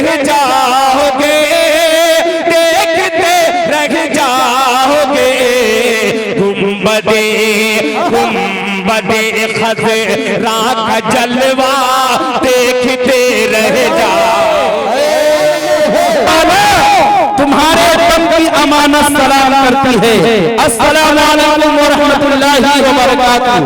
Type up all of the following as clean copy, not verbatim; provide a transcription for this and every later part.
رہ جاؤ گے، دیکھتے رہ جاؤ گے، گنبد خضرا کا جلوہ دیکھتے رہ جاؤ گے۔ تمہارے دم کی امانت سلام کرتی ہے۔ السلام علیکم ورحمۃ اللہ وبرکاتہ۔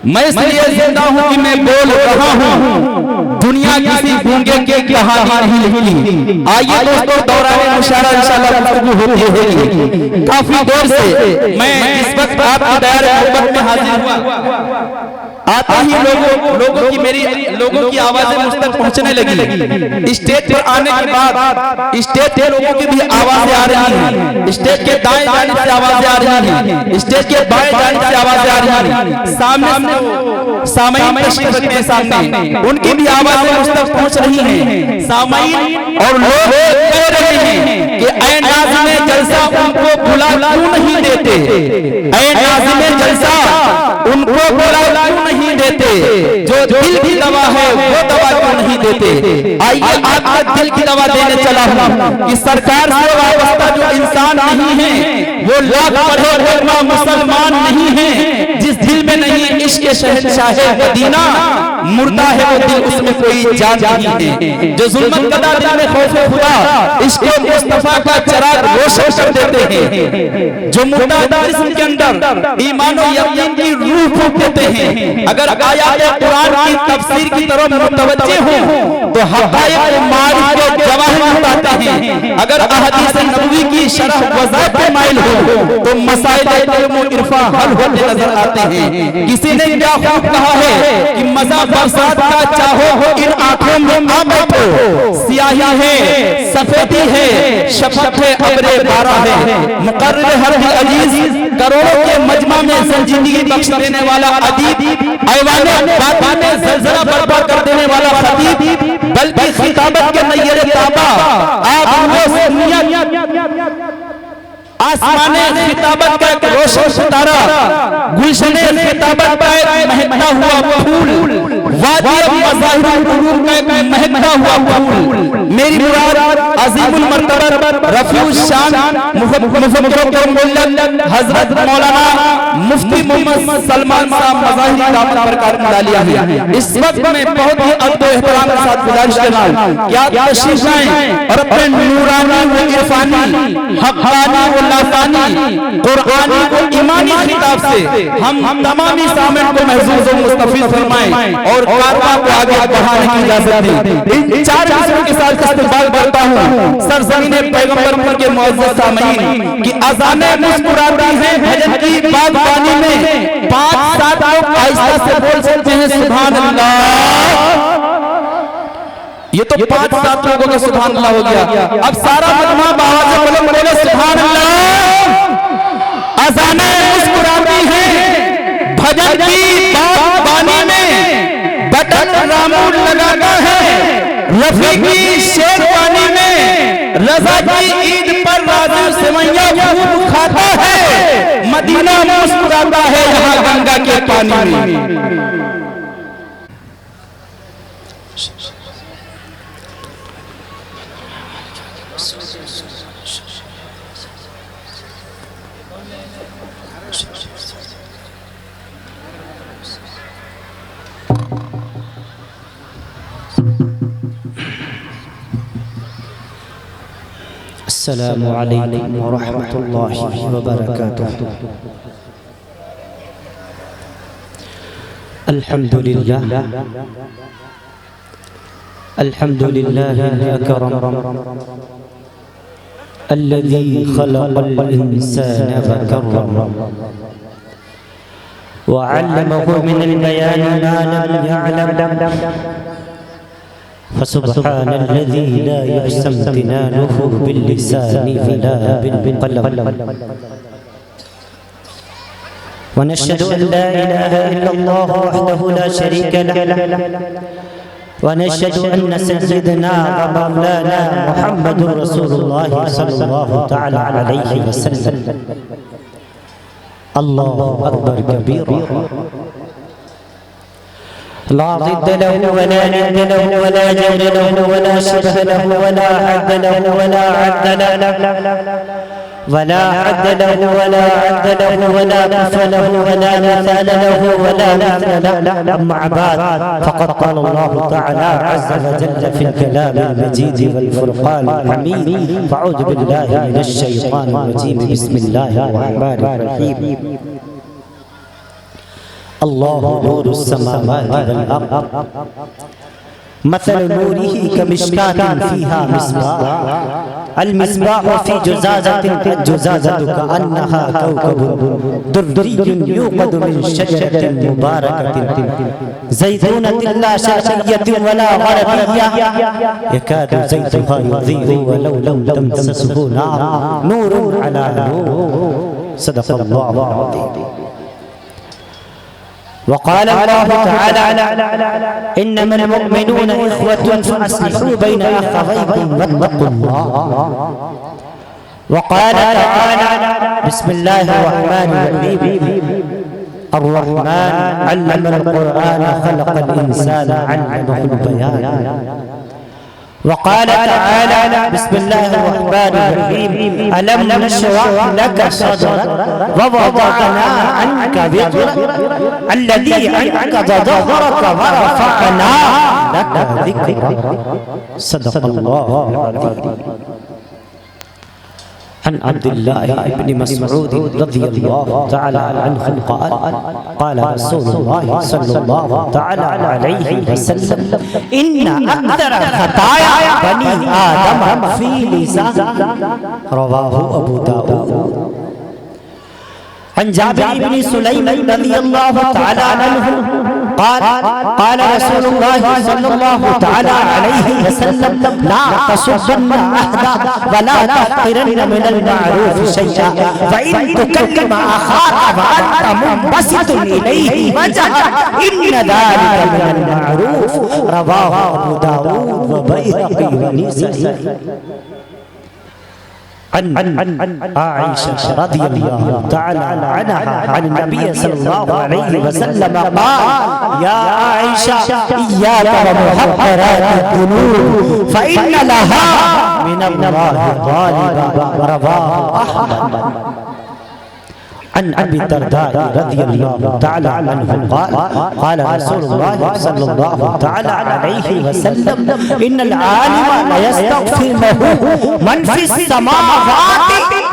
میں اس لیے زندہ ہوں کہ میں بول رہا ہوں، دنیا کسی گونگے کی کہانی نہیں لکھی۔ آئیے دوستو دوران مشاعرہ انشاءاللہ گفتگو ہوتی ہے۔ کافی دیر سے میں اس وقت آپ کی دائرہ محبت میں حاضر ہوا، آتے ہی لوگوں کی آوازیں مجھ تک پہنچنے لگی۔ اسٹیج پر آنے کے بعد اسٹیج کے لوگوں کی بھی آوازیں آ رہی ہیں، اسٹیج کے دائیں جانب سے آوازیں آ رہی ہیں، اسٹیج کے بائیں جانب سے آوازیں آ رہی ہیں، سامعین تشریف رکھتے ہیں سامنے، ان کی بھی آوازیں مجھ تک پہنچ رہی ہیں۔ سامعین اور لوگ کہہ رہے ہیں کہ اے ناظم جلسہ ان کو بلا کیوں نہیں دیتے، اے ناظم جلسہ ان کو بلا کیوں نہیں دیتے، جو دل کی دوا ہے وہ دوا کیوں نہیں دیتے۔ آئیے آپ کا دل کی دوا دینے چلا ہوں کہ سرکار سے وابستہ جو انسان نہیں ہے وہ لاکھ پڑھے لکھا مسلمان نہیں ہے۔ جس دل میں نہیں عشق شہنشاہ مدینہ، مردہ ہے وہ دل، اس میں کوئی جان نہیں ہے۔ جو ظلمت کدا دل میں خوف خدا عشق مصطفیٰ کا چراغ روشن کر دیتے ہیں، جو مردہ جسم کے اندر ایمان و یقین کی روح پھونک دیتے ہیں۔ اگر آیات قرآن کی تفسیر کی طرف متوجہ ہوں تو حقائق معارف کے جواہر بتاتے ہیں، اگر احادیث نبوی کی شرح وضاحت پر مائل ہو تو مسائل علم و عرفاں حل ہوتے نظر آتے ہیں۔ کسی نے کیا خوب کہا ہے کہ مزہ برسات کا چاہو ان آنکھوں میں آ بیٹھو، سیاہی ہے سفیدی ہے شفق ہے ابر بارہ ہے، مقرر حرف عزیز کروڑوں کے مجمع میں زندگی بخش دینے والا ادیب، ایوان باطن میں زلزلہ برپا کر دینے والا خطیب، بلکہ خطابت کے نیر تابہ آپ وہ سنیت آسمان خطابت کا ایک روشن ستارہ، گلشن خطابت کا ایک مہکتا ہوا پھول، وادی مظاہر العلوم کا ایک مہکتا ہوا پھول، میری مراد عظیم المرتبہ رفیع الشان مفکر ملت حضرت مولانا مفتی محمد سلمان صاحب مظاہری دامن پر کار مدالیہ ہے۔ اس وقت میں بہت ہی ادب و احترام کے ساتھ گزارش کرنا کہ آپ تشریف لائیں اور اپنے نورانی و عرفانی حقانی و لافانی قرآنی و ایمانی خطاب سے ہم تمامی سامعین کو محظوظ و مستفیض فرمائیں اور کارواں کو آگے بڑھانے کی اجازت دیں۔ ان چار جزوں کے ساتھ استقبال کرتا ہوں سرزمین پیغمبر پر کے معزز سامعین کی اذانیں مسکراتی ہیں بھجن کی باغبانی میں، 5-7 لوگ آہستہ سے بول سکتے ہیں سبحان اللہ۔ یہ تو 5-7 لوگوں کا سبحان اللہ ہو گیا، اب سارا مجمع بآواز بلند بولے سبحان اللہ۔ اذانیں مسکراتی ہیں بھجن کی باغبانی میں، بٹن رامور لگاتا ہے رفیع کی شیروانی میں، رضا کی عید پر راضی سویاں خوب کھاتا ہے، مدینہ مسکراتا ہے یہاں گنگا کے پانی میں۔ السلام علیکم ورحمۃ اللہ وبرکاتہ۔ الحمدللہ الأكرم الذي خلق الإنسان فكرم وعلمه من البيان ما لم يعلم فسبحان الذي لا يحسن امتنانه باللسان ولا بالقلم ونشهد أن لا إله إلا الله وحده لا شريك له ونشهد أن سيدنا ومولانا محمد رسول الله صلى الله تعالى عليه وسلم الله أكبر كبيرا لا ضد له ولا ند له ولا جور له ولا شبه له ولا حد له ولا عد له ولا عد له ولا عد له ولا كف له ولا مثال له ولا مثل له. أما بعد فقد قال الله تعالى عز وجل في الكلام المجيد والفرقان الحميد. فأعوذ بالله من الشيطان الرجيم. بسم الله الرحمن الرحيم. الله نور السماوات والأرض مثل نوره كمشكاة فيها مصباح المصباح في جزازة الجزازة كأنها كوكب دري يوقد من شجرة مباركة زيتونة لا شرقية ولا غربية يكاد زيتها يضيء ولو لم تمسسه نار نور على نور. صدق الله العظيم. وقال الله تعالى إنما المؤمنون إخوة فأصلحوا بين أخويكم واتقوا الله. وقال تعالى بسم الله الرحمن الرحيم الرحمن علم القرآن خلق الإنسان علمه البيان. وقال تعالى بسم الله الرحمن الرحيم ألم نشرح لك صدرك ووضعنا عنك وزرك الذي أنقض ظهرك ورفعنا لك ذكرك. صدق الله العظيم. عن عبد الله بن مسعود رضي الله تعالى عنه قال قال رسول الله صلى الله تعالى عليه وسلم إن أكثر خطايا بني آدم في لسان. رواه أبو داود. عن جابر بن سليم رضي الله تعالى عنه قال قال رسول الله صلى الله تعالى عليه وسلم لا تصبن أحدا ولا تحقرن من المعروف شيئا فإن تكلم أخاك وأنت منبسط إليه وجهك إن ذلك من المعروف. رواه أبو داود وبيهقي والنسائي. عن عائشة رضي الله تعالى عنها عن النبي صلى الله عليه وسلم قال يا عائشة إياك ومحقرات الذنوب فإن لها من الله غالبا. رواه أحمد. عن أبي الدرداء رضي الله تعالى عنه قال قال رسول الله صلى الله تعالى عليه وسلم إن العالم ليستغفر له من في السماوات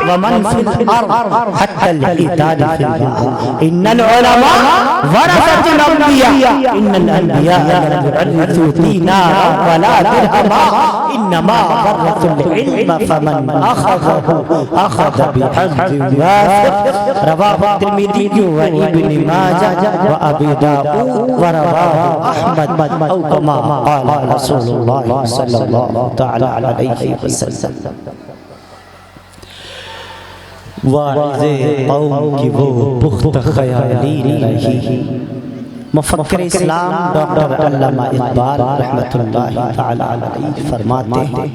ومن في الأرض حتى الحيتان في الماء. إن العلماء ورثة الأنبياء إن الأنبياء لم يورثوا دينارا ولا درهما إنما ورثوا العلم فمن أخذه أخذ بحظ وافر. رواه الترمذي وابن ماجه وابي داود ورواه احمد او كما قال رسول الله صلى الله تعالى عليه وسلم. واعظ قوم کی وہ پختہ خیالی رہی. مفکر اسلام ڈاکٹر علامہ اقبال رحمۃ اللہ تعالی علیہ فرماتے ہیں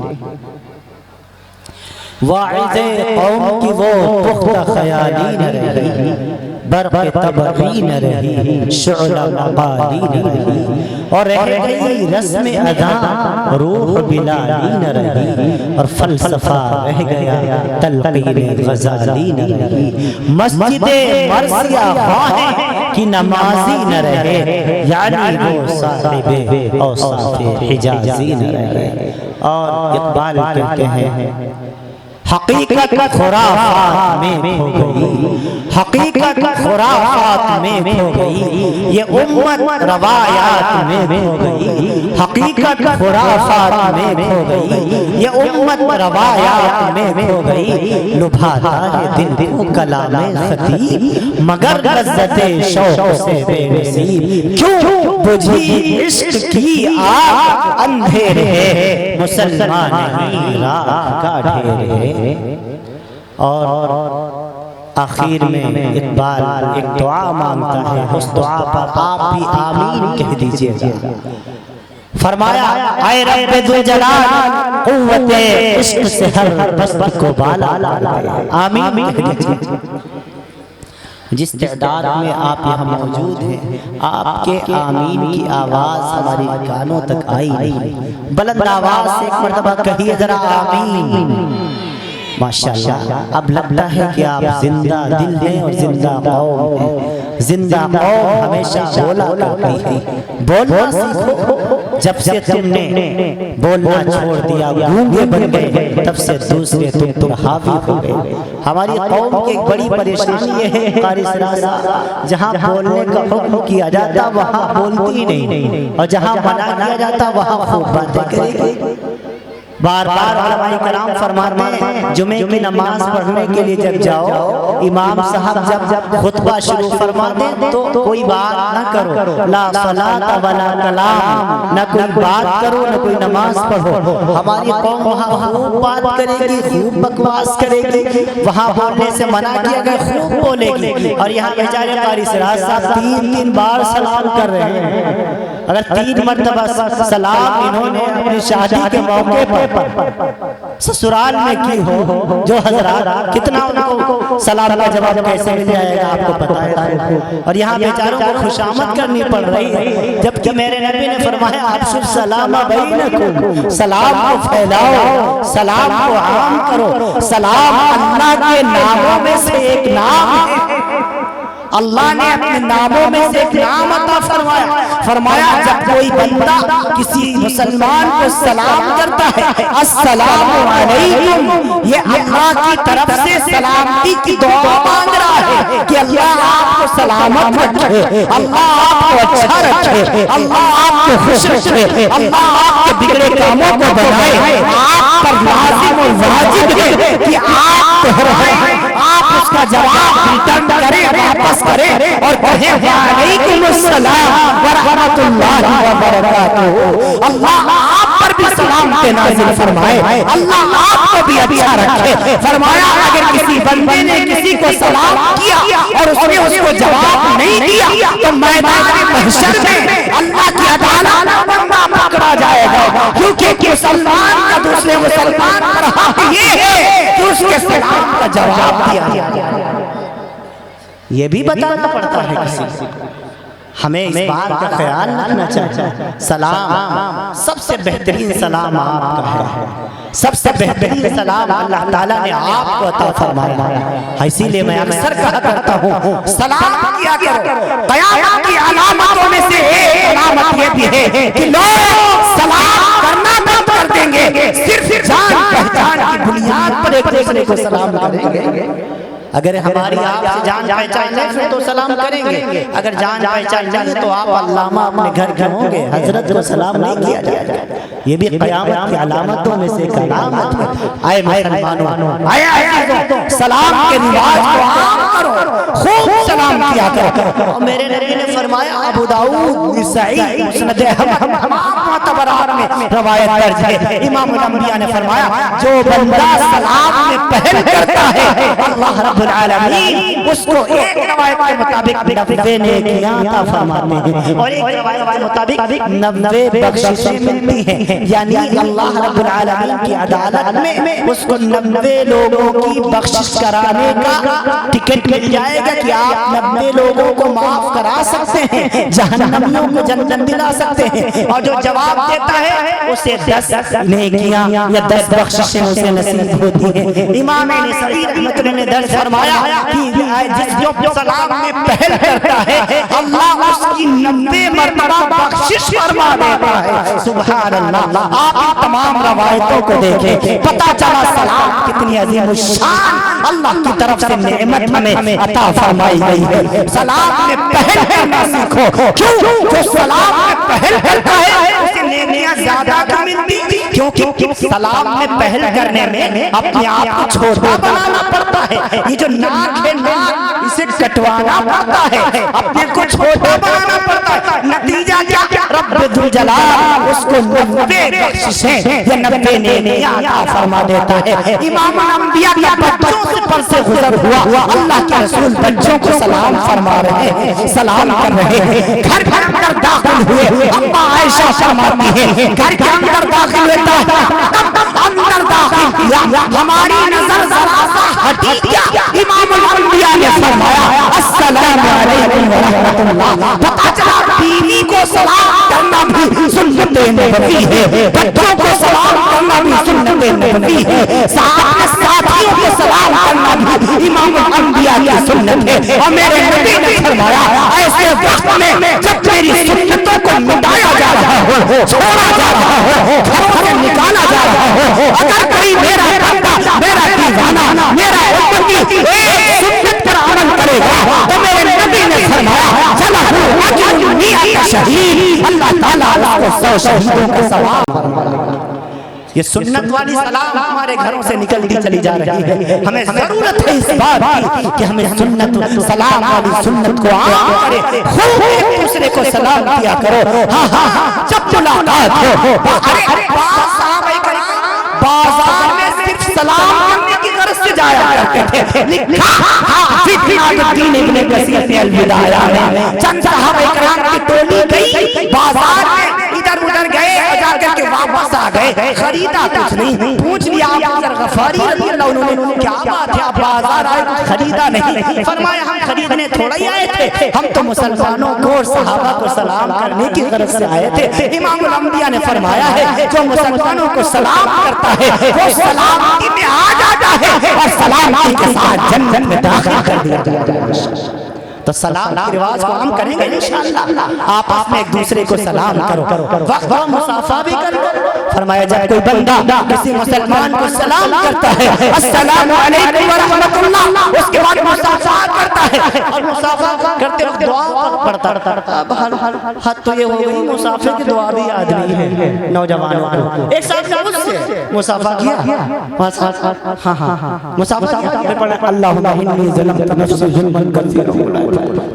واعظ قوم کی وہ پختہ خیالی نہ رہی برق تبغی نہ رہی شعلہ مقالی نہ رہی اور رہ گئی رسم ادا روح بلالی نہ رہی اور فلسفہ رہ گیا تلقین غزالی نہ رہی مسجد مرثیہ خواہے کی نمازی نہ رہے یعنی وہ صاحب اوصاف حجازی نہ رہے. اور اقبال کہتے ہیں حقیقت خرافات میں کھو گئی حقیقت خرافات میں کھو گئی یہ امت روایات میں کھو گئی حقیقت خرافات میں کھو گئی یہ امت روایات میں کھو گئی. لبھاتا ہے دل کو کلام خطیب مگر لذت شوق سے بے نصیب کیوں بجھی عشق کی آگ اندھیرے مسلمان ہی راہ کا ڈھیرے. اور آخر میں اقبال ایک دعا مانگتا ہے اس دعا پر آپ بھی آمین کہہ دیجئے گا. فرمایا اے رب ذوالجلال قوت عشق سے ہر بست کو بالا لا آمین کہہ دیجئے. جس تعداد میں آپ یہاں موجود ہیں، آپ کے آمین کی آواز ہماری کانوں تک آئی نہیں۔ بلند آواز سے ایک مرتبہ کہیے ذرا آمین۔ ماشاءاللہ اب لگتا ہے کہ آپ زندہ دل ہیں اور زندہ قوم ہیں۔ زندہ قوم ہمیشہ بولا کرتی ہے، بولنا سیکھو۔ جب سے تم نے بولنا چھوڑ دیا، گونگے بن گئے، تب سے دوسرے تم پر حاوی ہو گئے۔ ہماری قوم کی ایک بڑی پریشانی یہ ہے قاری صاحب، جہاں بولنے کا حکم کیا جاتا وہاں بولتی نہیں، اور جہاں منع کیا جاتا وہاں خوب باتیں کرے گی۔ بار بار علماء کرام فرماتے ہیں جمعے کی نماز پڑھنے کے لیے جب جاؤ، امام صاحب جب خطبہ شروع فرما دیں تو کوئی بات نہ کرو، لا صلاۃ ولا کلام، نہ کوئی بات کرو نہ کوئی نماز پڑھو۔ ہماری قوم وہاں خوب بات کرے گی، خوب بکواس کرے گی، وہاں بولنے سے منع کیا گیا خوب بولے گی، اور یہاں بیچارے قاری سراج صاحب تین بار سلام کر رہے ہیں۔ اگر 3 مرتبہ سلام انہوں نے اپنی شادی کے موقع پر سسرال میں کی ہو، جو حضرات کتنا ان کو سلام کا جواب کیسے مل جائے گا آپ کو پتا ہے، اور یہاں بیچاروں کو خوشامد کرنی پڑ رہی ہے، جبکہ میرے نبی نے فرمایا افشوا السلام بینکم، سلام کو پھیلاؤ، سلام کو عام کرو۔ سلام اللہ کے ناموں میں سے ایک نام ہے، اللہ نے اپنے ناموں میں سے ایک نام عطا فرمایا جب کوئی بندہ کسی مسلمان کو سلام کرتا ہے السلام علیکم، یہ اللہ کی طرف سے سلامتی کی دعا مانگ رہا ہے کہ اللہ آپ کو سلامت رکھے، اللہ آپ کو اچھا رکھے، اللہ آپ کو خوش رکھے، اللہ آپ کے بگڑے کاموں کو بنائے۔ آپ پر لازم و واجب ہے کہ آپ دہرائیں، آپ اس کا جواب ریٹرن کریں، واپس کریں اور کہیں وعلیکم السلام ورحمۃ اللہ وبرکاتہ۔ اللہ آپ پر بھی سلام کے نازل فرمائے، اللہ آپ کو بھی اچھا رکھے۔ فرمایا اگر کسی بندے نے کسی کو سلام کیا اور اس نے اس کو جواب نہیں دیا تو میدان محشر میں اللہ کی عدالت میں بندہ پکڑا جائے گا، کیونکہ مسلمان کا دوسرے مسلمان پر حق یہ ہے کہ اس کے سلام کا جواب دیا۔ یہ بھی بتانا پڑتا ہے کسی کو، ہمیں اس بات کا خیال رکھنا چاہیے۔ سلام سب سے بہترین سلام آپ کا ہے، سب سے بہترین سلام اللہ تعالیٰ نے آپ کو عطا فرمایا ہے۔ اسی لیے میں اکثر کہا کرتا ہوں سلام کیا کرو۔ قیامت کی علامتوں میں سے ایک علامت یہ بھی ہے کہ لوگ سلام کرنا بند کر دیں گے، صرف جان پہچان کی بنیاد پر ایک دوسرے کو سلام کریں گے۔ اگر ہماری آپ سے جان پہچان ہے پھر تو سلام کریں گے، اگر جان پہچان نہیں تو آپ علامہ اپنے گھر کے ہوں گے، حضرت کو سلام نہیں کیا جائے گا۔ یہ بھی قیامت کی علامتوں میں سے ایک علامت ہے۔ آئے مسلمانوں، آئے سلام کے رواج کو عام کرو، خوب سلام کیا کرو۔ اور میرے نبی نے فرمایا ابو داؤد نسائی مسند احمد تمام معتبرات میں روایت درج ہے، امام الانبیاء نے فرمایا جو بندہ سلام میں پہل کرتا ہے اللہ رب العالمین اس کو ایک روایت کے مطابق 90 نیکیاں عطا فرماتے ہیں، اور ایک روایت کے مطابق 90 بخششیں ملتی ہیں، یعنی اللہ رب العالمین کی عدالت میں اس کو 90 لوگوں کی بخشش کرانے کا ٹکٹ مل جائے گا کہ آپ 90 لوگوں کو معاف کرا سکتے ہیں، جہنمیوں کو جنت دلا سکتے ہیں، اور جو جواب دیتا ہے اسے 10 نیکیاں یا 10 بخششیں اسے نصیب ہوتی ہیں۔ امام نسائی رحمۃ اللہ نے درج فرمایا کہ جس جو سلام میں پہل کرتا ہے اللہ اس کی 90 مرتبہ بخشش فرما دیتا ہے۔ سبحان اللہ، آپ ان تمام روایتوں کو دیکھیں، پتہ چلا سلام کتنی عظیم الشان اللہ کی طرف سے نعمت ہمیں عطا فرمائی گئی ہے۔ سلام میں پہل کرنا سیکھو، کیوں؟ جو سلام میں پہل کرتا ہے اسے نیکیاں زیادہ ملتی، کیونکہ سلام میں پہل کرنے میں اپنے آپ کو چھوٹا بنانا پڑتا ہے۔ یہ جو ناک ہے ناک اسے کٹوانا پڑتا ہے، اپنے کو چھوٹا بنانا پڑتا ہے۔ نتیجہ کیا؟ رب ذوالجلال اس کو 90 بخششیں یا 90 نیکیاں عطا فرما دیتا ہے۔ امام الانبیاء کا بچوں سے پر سے گزر ہوا، اللہ کے رسول بچوں کو سلام فرما رہے ہیں، سلام کر رہے ہیں۔ گھر کے اندر داخل ہوئے، اما عائشہ فرماتی ہے گھر کے اندر داخل ہوتا ہے، اندر داخل کیا ہماری نظر ذرا سا خدیجہ امام الانبیاء نے فرمایا السلام علیکم ورحمۃ اللہ. پتہ چلا بیوی کو سلام کرنا بھی سنت نبوی ہے, بچوں کو سلام کرنا بھی سنت نبوی ہے, ساتھیوں کو سلام کرنا بھی امام الانبیاء کی سنت ہے. اور میرے نبی نے فرمایا ایسے وقت میں جب میری سنتوں کو مٹایا جا رہا ہو, چھوڑا جا رہا ہو, گھر سے نکالا جا رہا ہو, اگر کوئی میرا بندہ, میرا دیوانہ, میرا امتی ایک سنت پر عمل کرے گا تو میرے نبی نے فرمایا چلا ہوں نیت شہید, اللہ تعالیٰ اس کو 100 شہیدوں کا ثواب. یہ سنت والی سلام ہمارے گھروں سے نکلتی چلی جا رہی ہے. ہمیں ضرورت ہے اس بات کی کہ ہمیں سنت سلام والی سنت کو عام کرے, خود ایک دوسرے کو سلام کیا کرو. ہاں ہاں جب ملاقات ہو, ارے بازار میں صرف سلام کرنے کی غرض سے جایا کرتے تھے. لکھا الدین ابن کثیر نے الوداع میں چند صحابہ کرام کی ٹولی گئی بازار میں, ادھر ادھر گئے اور جا کر کے واپس آ گئے, خریدا کچھ نہیں. پوچھ لیا آپ غفاری رضی اللہ عنہ نے کیا بات ہے, آپ بازار آئے خریدا نہیں. فرمایا ہم خریدنے تھوڑا ہی آئے تھے, ہم تو مسلمانوں کو اور صحابہ کو سلام کرنے کی غرض سے آئے تھے. امام الانبیاء نے فرمایا ہے جو مسلمانوں کو سلام کرتا ہے وہ سلامتی میں آ جاتا ہے اور سلامتی کے ساتھ جنت میں داخل کر دیا جاتا ہے. تو سلام کے رواج کو ہم کریں گے انشاءاللہ. آپس میں ایک دوسرے کو سلام کرو, وقت مصافحہ بھی کرو. فرمایا جب کوئی بندہ کسی مسلمان کو سلام کرتا ہے السلام علیکم ورحمۃ اللہ, اس کے بعد مصافحہ کرتا ہے اور مصافحہ کرتے وقت دعا پڑھتا ہے. حد تو یہ ہو گئی مصافحہ کی دعا بھی یاد نہیں ہے نوجوانوں کو. ایک ساتھ مجھ سے مصافحہ کیا, ہاں ہاں مصافحہ کیا, پھر پڑھا اللہم انی ظلمت نفسی ظلما کثیرا.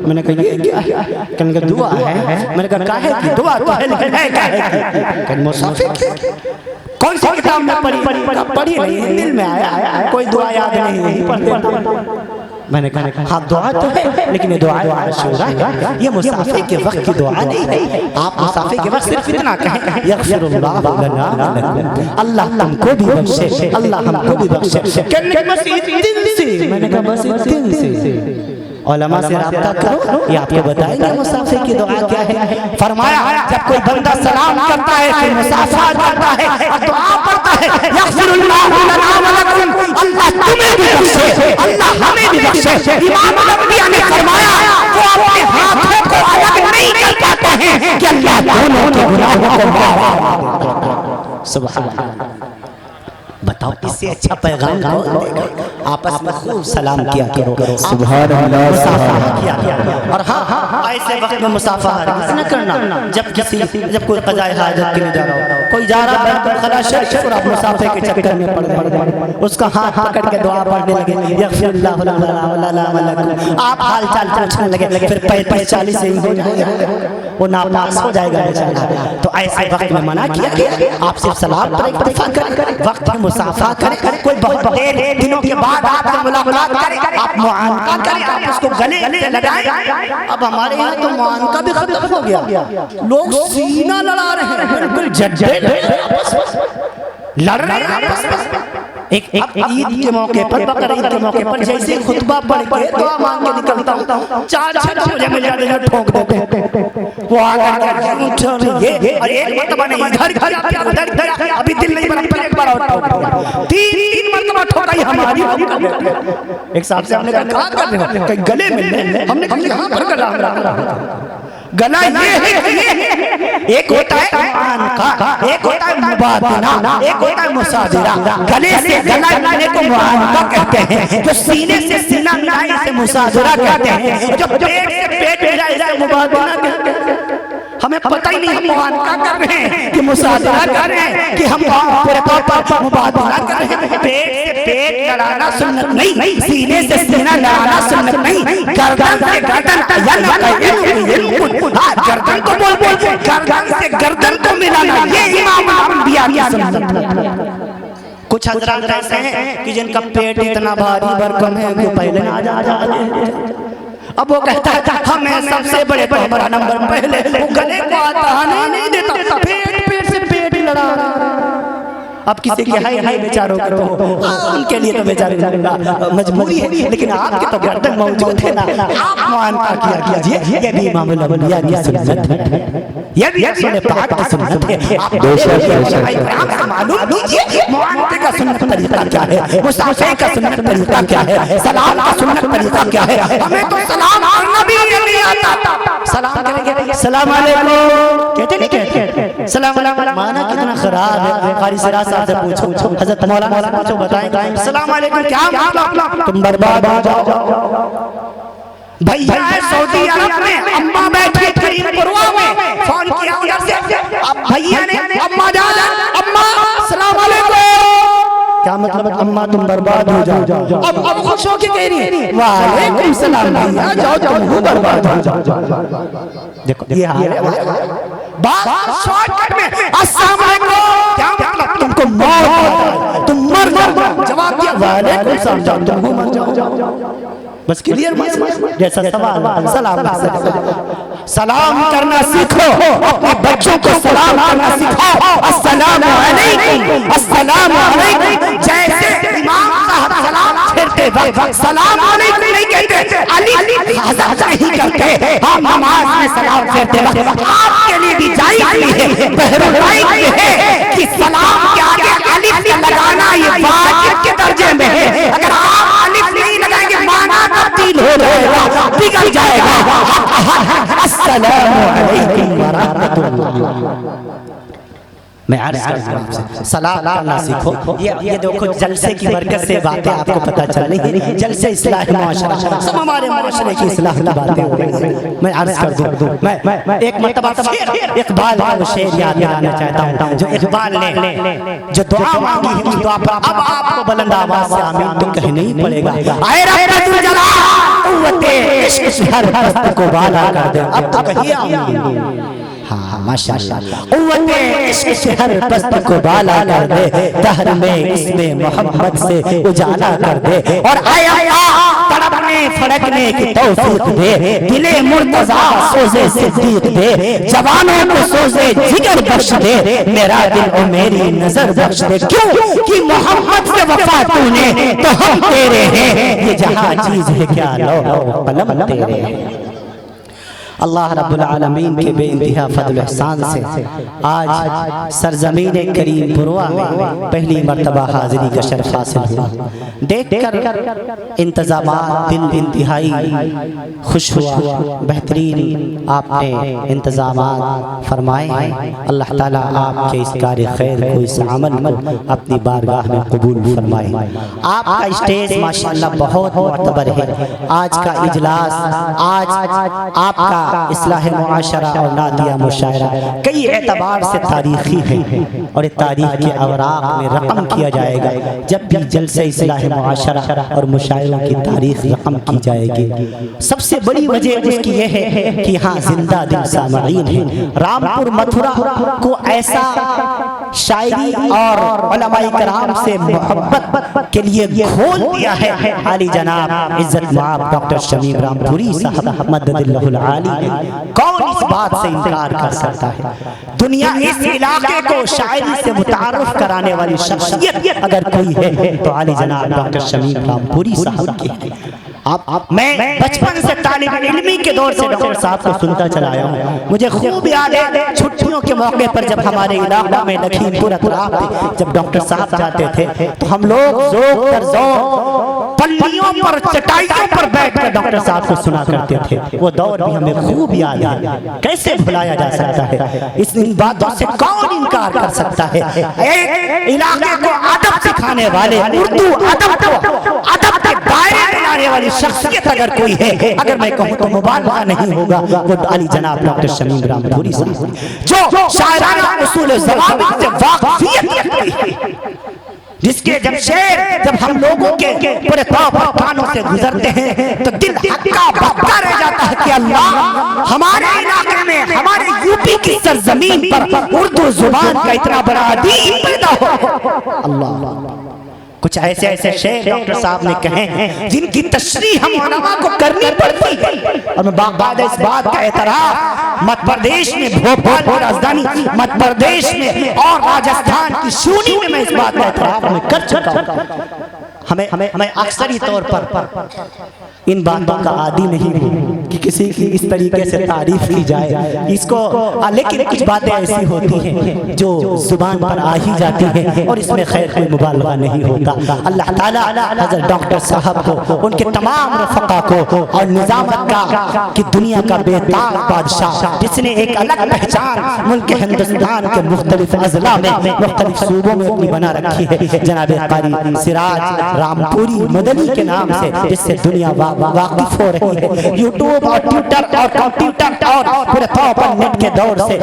میں نے کہا یہ کیا ہے, کہنے کا دعا ہے. میں نے کہا کاہے کی دعا تو ہے لیکن ہے کاہے کی, کہ مصافحہ کی کون سی کتاب میں پڑھی نہیں, دل میں آیا, کوئی دعا یاد نہیں پڑھتے. میں نے کہا ہاں دعا تو ہے لیکن یہ دعا عاشورا ہے, یہ مصافحے کے وقت کی دعا نہیں ہے. آپ مصافحے کے وقت صرف اتنا کہیں یغفر اللہ لنا ولکم, اللہ تم کو بھی بخشے, اللہ ہم کو بھی بخشے. کہنے بس دل سے, میں نے کہا بس دل سے. علماء سے رابطہ کرو, یہ آپ کو بتائیں گے مصافحے کی دعا کیا ہے. فرمایا جب کوئی بندہ سلام کرتا ہے پھر مصافحہ کرتا ہے اور دعا پڑھتا ہے یغفر اللہ لنا ولکم, اللہ تمہیں بھی بخشے, اللہ ہمیں بھی بخشے. امام الانبیاء نے فرمایا وہ اپنے ہاتھوں کو الگ نہیں کر پاتے ہیں کہ اللہ دونوں کے گناہوں کو معاف کر دے. سبحان اللہ. بتاؤ اس سے اچھا پیغام کون دے گا. آپس میں خوب سلام کیا کرو, سبحان اللہ, مصافحہ کیا کرو. اور ہاں ایسے وقت میں مصافحہ نہ کرنا جب کوئی قضاء حاجت کے لیے جا رہا ہو, کوئی جا رہا بیت الخلاء شریف اور آپ مصافحے کے چکر میں پڑ گئے, اس کا ہاتھ پکڑ کے دعا پڑھنے لگے یغفر اللہ لنا ولکم, آپ حال چال پوچھنے لگے, پھر 35-40 سے ہی ہو جائے گا, وہ ناپاس ہو جائے گا. تو ایسے وقت میں منع کیا گیا, آپ صرف سلام پر اکتفا کریں, وقت میں مصافحہ کریں. کوئی بہت دیر دنوں کے بعد آپ سے ملاقات کریں, آپ معانقہ کریں, آپ اس کو گلے سے لگائیں. اب ہمارے یہاں تو معانقہ بھی ختم ہو گیا, لوگ سینہ لڑا رہے ہیں, بالکل جھڑے لڑ رہے ہیں. ایک عید کے موقع پر, بقر عید کے موقع پر جیسے خطبہ پڑھ کے دعا مانگ کے نکلتا ہوں, 4-6 مجھے مل جاتے ہیں ٹھوک دیتے ہیں. وہ آگا یہ اور ایک مرتبہ نہیں, ادھر ابھی دل نہیں بنا, پھر ایک بار اور 3 مرتبہ ٹھوکائی ہماری. ایک صاحب سے ہم نے کہا کہاں کر رہے ہو, کہ گلے ملنے. ہم نے کہا یہاں پر گلا یہ ہے, ایک ہوتا ہے معانقہ, ایک ہوتا ہے مبادنہ, ایک ہوتا ہے مصادرہ. گلے سے گلا ملنے کو معانقہ کہتے ہیں, جو سینے سے سینہ ملائے اسے مصادرہ کہتے ہیں, جو پیٹ سے پیٹ ملائے اسے مبادنہ کہتے ہیں. ہمیں پتہ ہی نہیں ہم معانقہ کر رہے ہیں کہ مصادرہ کر رہے ہیں کہ ہم پورے طور پر مبادلہ کر رہے ہیں. پیٹ سے پیٹ لڑانا سنت نہیں, سینے سے سینہ لڑانا سنت نہیں, گردن سے گردن گردن کو بول گردن سے گردن کو ملانا, یہ امام الانبیاء کی سنت. کچھ حضرات ایسے ہیں کہ جن کا پیٹ اتنا بھاری بھرکم ہے کہ پہلے نہ جا اب وہ کہتا ہے ہمیں سب سے بڑے ہمارا نمبر پہلے, وہ گلے کو آتا نہیں دیتا, پیٹ سے پیٹ لڑا. اب کسی کے ہائے بیچاروں کا تو ان کے لیے تو بیچارے مجبوری ہے، لیکن آپ کے تو گردن موجود ہے نا، آپ معانقہ کیا کیجئے، یہ بھی امام الانبیاء کی سنت ہے، یہ بھی رسول پاک کی سنت ہے۔ آپ معلوم کیجئے معانقے کا سنت طریقہ کیا ہے، مصافحے کا سنت طریقہ کیا ہے، سلام کا سنت طریقہ کیا ہے۔ ہمیں تو سلام کرنا بھی نہیں آتا، سلام کریں گے السلام علیکم کہتے نہیں کہتے، سلام علیکم معنی کتنا خراب ہے۔ قاری سراج صاحب سے پوچھو، حضرت مولانا سے پوچھو، بتائیں السلام علیکم کیا مطلب، تم برباد ہو جاؤ۔ بھیا ہے سعودی عرب میں، اماں بیٹھی کریم پروا میں، فون کیا ادھر سے، اب بھیا نے اماں جان، اماں السلام علیکم، کیا مطلب اماں تم برباد ہو جاؤ، اب خوش ہو کے کہہ رہی ہے وعلیکم السلام بھیا جاؤ تم ہو برباد ہو جاؤ۔ دیکھو یہ حال ہے، بات شارٹ کٹ میں السلام علیکم کیا مطلب، تم کو موت تم مر جاؤ، جواب دیا وعلیکم السلام جاؤ تم ہو مر جاؤ، بس کلیئر مسئلہ۔ جیسا سوال سلام کرنا سیکھو، اپنے بچوں کو سلام کرنا سکھاؤ، السلام علیکم السلام علیکم، جیسے امام صاحب سلام پھرتے وقت سلام علیکم نہیں کہتے، علی حضرت نہیں کرتے، ہم نماز میں سلام پھرتے وقت آپ کے لیے بھی جائز ہے، بہرحال ہے کہ سلام کے آگے الف لگانا یہ واجب کے درجے میں ہے، اگر آپ الف نہیں لگائیں گے معنی تبدیل ہو جائے گا، بگڑ جائے گا۔ السلام علیکم ورحمۃ اللہ، میں عرض کرتا ہوں سلام کرنا سیکھو۔ یہ دیکھو جلسے کی برکت سے باتیں آپ کو پتہ چل رہی ہیں، جلسے اصلاح معاشرہ، سب ہمارے معاشرے کی اصلاح کی باتیں ہو رہی ہیں۔ میں عرض کر دوں، میں ایک مرتبہ اقبال کا شعر یاد دلانا چاہتا ہوں، جو اقبال نے جو دعا مانگی ہے اس دعا پر اب آپ کو بلند آواز سے آمین تو کہنا ہی پڑے گا۔ اے رب ذوالجلال قوت عشق سے ہر پست کو بالا کر دے، اب تو کہیے آمین۔ ہاں ماشاءاللہ، قوت عشق سے ہر پست کو بالا کر دے، دہر میں اس میں محمد سے اجالا کر دے، اور اے اللہ تڑپنے پھڑکنے کی توفیق دے، دل مرتضیٰ سوزے صدیق دے، جوانوں کو سوزے جگر بخش دے، میرا دل اور میری نظر بخش دے، کیوں کہ محمد سے وفا تو نے تو ہم تیرے ہیں، یہ جہاں چیز ہے کیا لوح قلم تیرے ہیں۔ اللہ رب العالمین کے بے انتہا فضل احسان سے آج سرزمین کریم پروا میں پہلی مرتبہ حاضری کا شرف حاصل ہوا، دیکھ کر انتظامات دل انتہائی خوش ہوا، بہترین آپ نے انتظامات فرمائے ہیں۔ اللہ تعالیٰ آپ کے اس کار خیر کو، اس عمل کو اپنی بارگاہ میں قبول فرمائے۔ آپ کا اسٹیج ماشاءاللہ بہت معتبر ہے، آج کا اجلاس، آج آپ کا اصلاح معاشرہ اور نعتیہ مشاعرہ کئی اعتبار سے تاریخی ہے، اور تاریخ کے اوراق میں رقم کیا جائے گا۔ جب بھی جلسہ اصلاح معاشرہ اور مشاعروں کی تاریخ رقم کی جائے گی، سب سے بڑی وجہ اس کی یہ ہے کہ یہاں زندہ دل سامعین ہیں۔ رامپور متھرا کو ایسا شاعری اور علماء کرام سے محبت کے لیے کھول دیا ہے عالی جناب عزت مآب ڈاکٹر شمیم رامپوری صاحب مدد اللہ العالی۔ کون اس بات سے انکار کر سکتا ہے؟ دنیا اس علاقے کو شاعری سے متعارف کرانے والی شخصیت اگر کوئی ہے تو عالی جناب ڈاکٹر شمیم رامپوری صاحب کی ہے۔ میں بچپن سے طالب علمی کے دور سے ڈاکٹر صاحب کو سنتا چلا آیا ہوں، مجھے خوب یاد ہے چھٹیوں کے موقع پر جب ہمارے علاقہ میں لکھیم پور اطراف پہ جب ڈاکٹر صاحب جاتے تھے تو ہم لوگ ذوق در ذوق پلیوں پر چٹائیوں پر بیٹھ کر ڈاکٹر صاحب کو سنا کرتے تھے۔ وہ دور بھی ہمیں خوب یاد ہے، کیسے بھلایا جا سکتا ہے؟ ان باتوں سے کون انکار کر سکتا ہے؟ ایک علاقے کو ادب سکھانے والے، اردو ادب کے دائرے میں لانے والی شخصیت اگر کوئی ہے، اگر میں کہوں تو مبالغہ نہیں ہوگا، وہ علی جناب ڈاکٹر شمیم رامپوری صاحب، جو شاعرانہ اصول ضوابط سے واقفیت رکھتی ہے، جس کے جب شعر جب ہم لوگوں کے پورے کانوں سے گزرتے ہیں تو دل ہکا بکا رہ جاتا ہے کہ اللہ ہمارے علاقے میں، ہمارے یوپی کی سرزمین پر اردو زبان کا اتنا بڑا ادیب پیدا ہو۔ اللہ کچھ ایسے ایسے شعر ڈاکٹر صاحب نے کہے ہیں جن کی تشریح ہم علماء کو کرنی پڑتی ہے، اور میں باقاعدہ اس بات کا اعتراف مدھیہ پردیش میں بھوپال کی راجدھانی مدھیہ پردیش میں اور راجستھان کی شونی میں اس بات کا اعتراف میں کر چکا ہوں۔ ہمیں اکثری طور پر ان باتوں کا عادی نہیں ہوں کہ کسی کی اس طریقے سے تعریف کی جائے اس کو، لیکن کچھ باتیں ایسی ہوتی ہیں جو زبان پر آ ہی جاتی ہیں اور اس میں خیر کوئی مبالغہ نہیں ہوتا۔ اللہ تعالیٰ حضرت ڈاکٹر صاحب کو، ان کے تمام رفقا کو، اور نظامت کا کہ دنیا کا بے تاب بادشاہ جس نے ایک الگ پہچان ملک ہندوستان کے مختلف اضلاع میں مختلف صوبوں میں اپنی بنا رکھی ہے، جناب قاری سراج رامپوری مدنی کے نام سے، جس سے دنیا واقف ہو رہی ہے۔ یوٹیوب اور ٹویٹر اور کمپیوٹر اور پورے طور پر نیٹ کے دور سے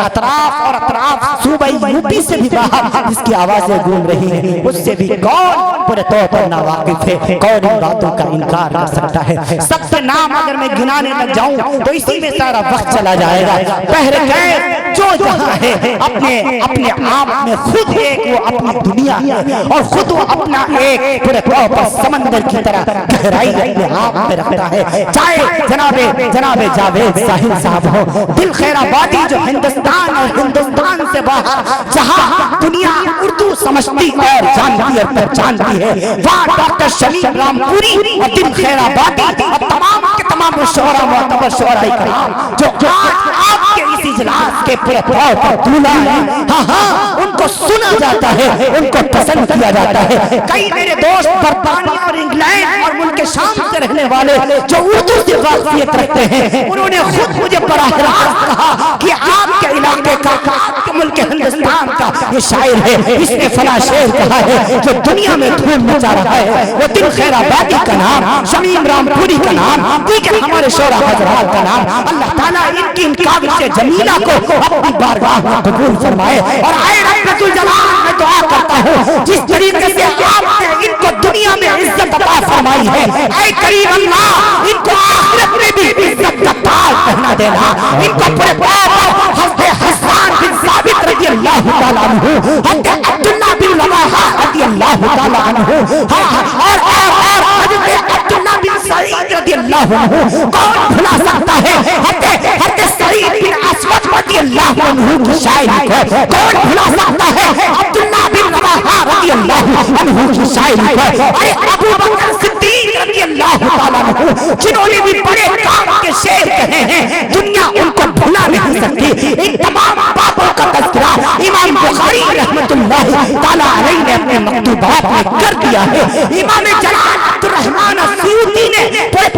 اطراف صوبہ یوپی سے بھی باہر جس کی آوازیں گونج رہی ہیں، اس سے بھی کون پورے طور پر ناواقف ہے، کون ان باتوں کا انکار کر سکتا ہے۔ سب سے نام اگر میں گنانے لگ جاؤں تو اسی میں سارا وقت چلا جائے گا۔ بہرکیف جو جہاں ہے اپنے آپ میں خود ایک وہ اپنی دنیا ہے، اور خود وہ اپنا ایک پورے طور پر سمندر کی طرح گہرائی اپنے آپ میں رکھتا ہے۔ چاہے جناب جاوید ساحل صاحب ہو، دل خیر آبادی جو ہندوستان اور ہندوستان سے باہر جہاں دنیا اردو سمجھتی اور جانتی اور پہچانتی ہے، وہاں ڈاکٹر شمیم رامپوری اور دل خیر آبادی اور تمام کے تمام شعراء معتبر شعراء کرام جو آج آپ کے اس اجلاس کے پورے طور پر دولہا ہیں، ہاں ان کو سنا جاتا ہے، ان کو پسند کیا جاتا ہے۔ کئی میرے دوست برطانیہ اور انگلینڈ اور ملک شام سے رہنے والے جو اردو سے واقفیت رکھتے ہیں، انہوں نے خود مجھے براہ راست کہا کہ آپ کے علاقے کا، آپ کے ملک ہندوستان کا یہ شاعر ہے، اس نے فلاں شعر کہا ہے جو دنیا میں دھوم مچا رہا ہے، وہ دل خیر آبادی کا نام، شمیم رامپوری کا نام، دیگر ہمارے شعراء حضرات کا نام۔ اللہ تعالیٰ ان کی ان کاوش جمیلہ کو اپنی بارگاہ میں قبول فرمائے، اور آئے رحمت الجلال میں دعا کرتا ہوں جس طریقے سے آپ نے ان کو دنیا میں عزت عطا فرمائی ہے، اے کریم اللہ ان کو آخرت میں بھی عزت کا تاج پہنا دینا۔ ان کو پورے طور حضرت حسان بن ثابت رضی اللہ تعالیٰ عنہ، حضرت عبداللہ بن رواحہ رضی اللہ تعالیٰ عنہ، اور حضرت عبداللہ بن سعید رضی اللہ عنہ، کون بھلا سکتا ہے حضرت سعید بن اسود رضی اللہ عنہ کی شاعری کو، کون بھلا سکتا ہے عبداللہ بن رواحہ رضی اللہ عنہ کی شاعری کو، ارے ابو بکر صدیق رضی اللہ تعالیٰ عنہ جنہوں نے بھی بڑے کام کے شعر کہے ہیں، دنیا ان کو بھلا نہیں سکتی۔ ان تمام باتوں کا تذکرہ امام بخاری رحمت اللہ تعالیٰ علیہ نے اپنے مکتوبات میں کر دیا ہے۔ امام جلال عبد الرحمن السیوطی نے پر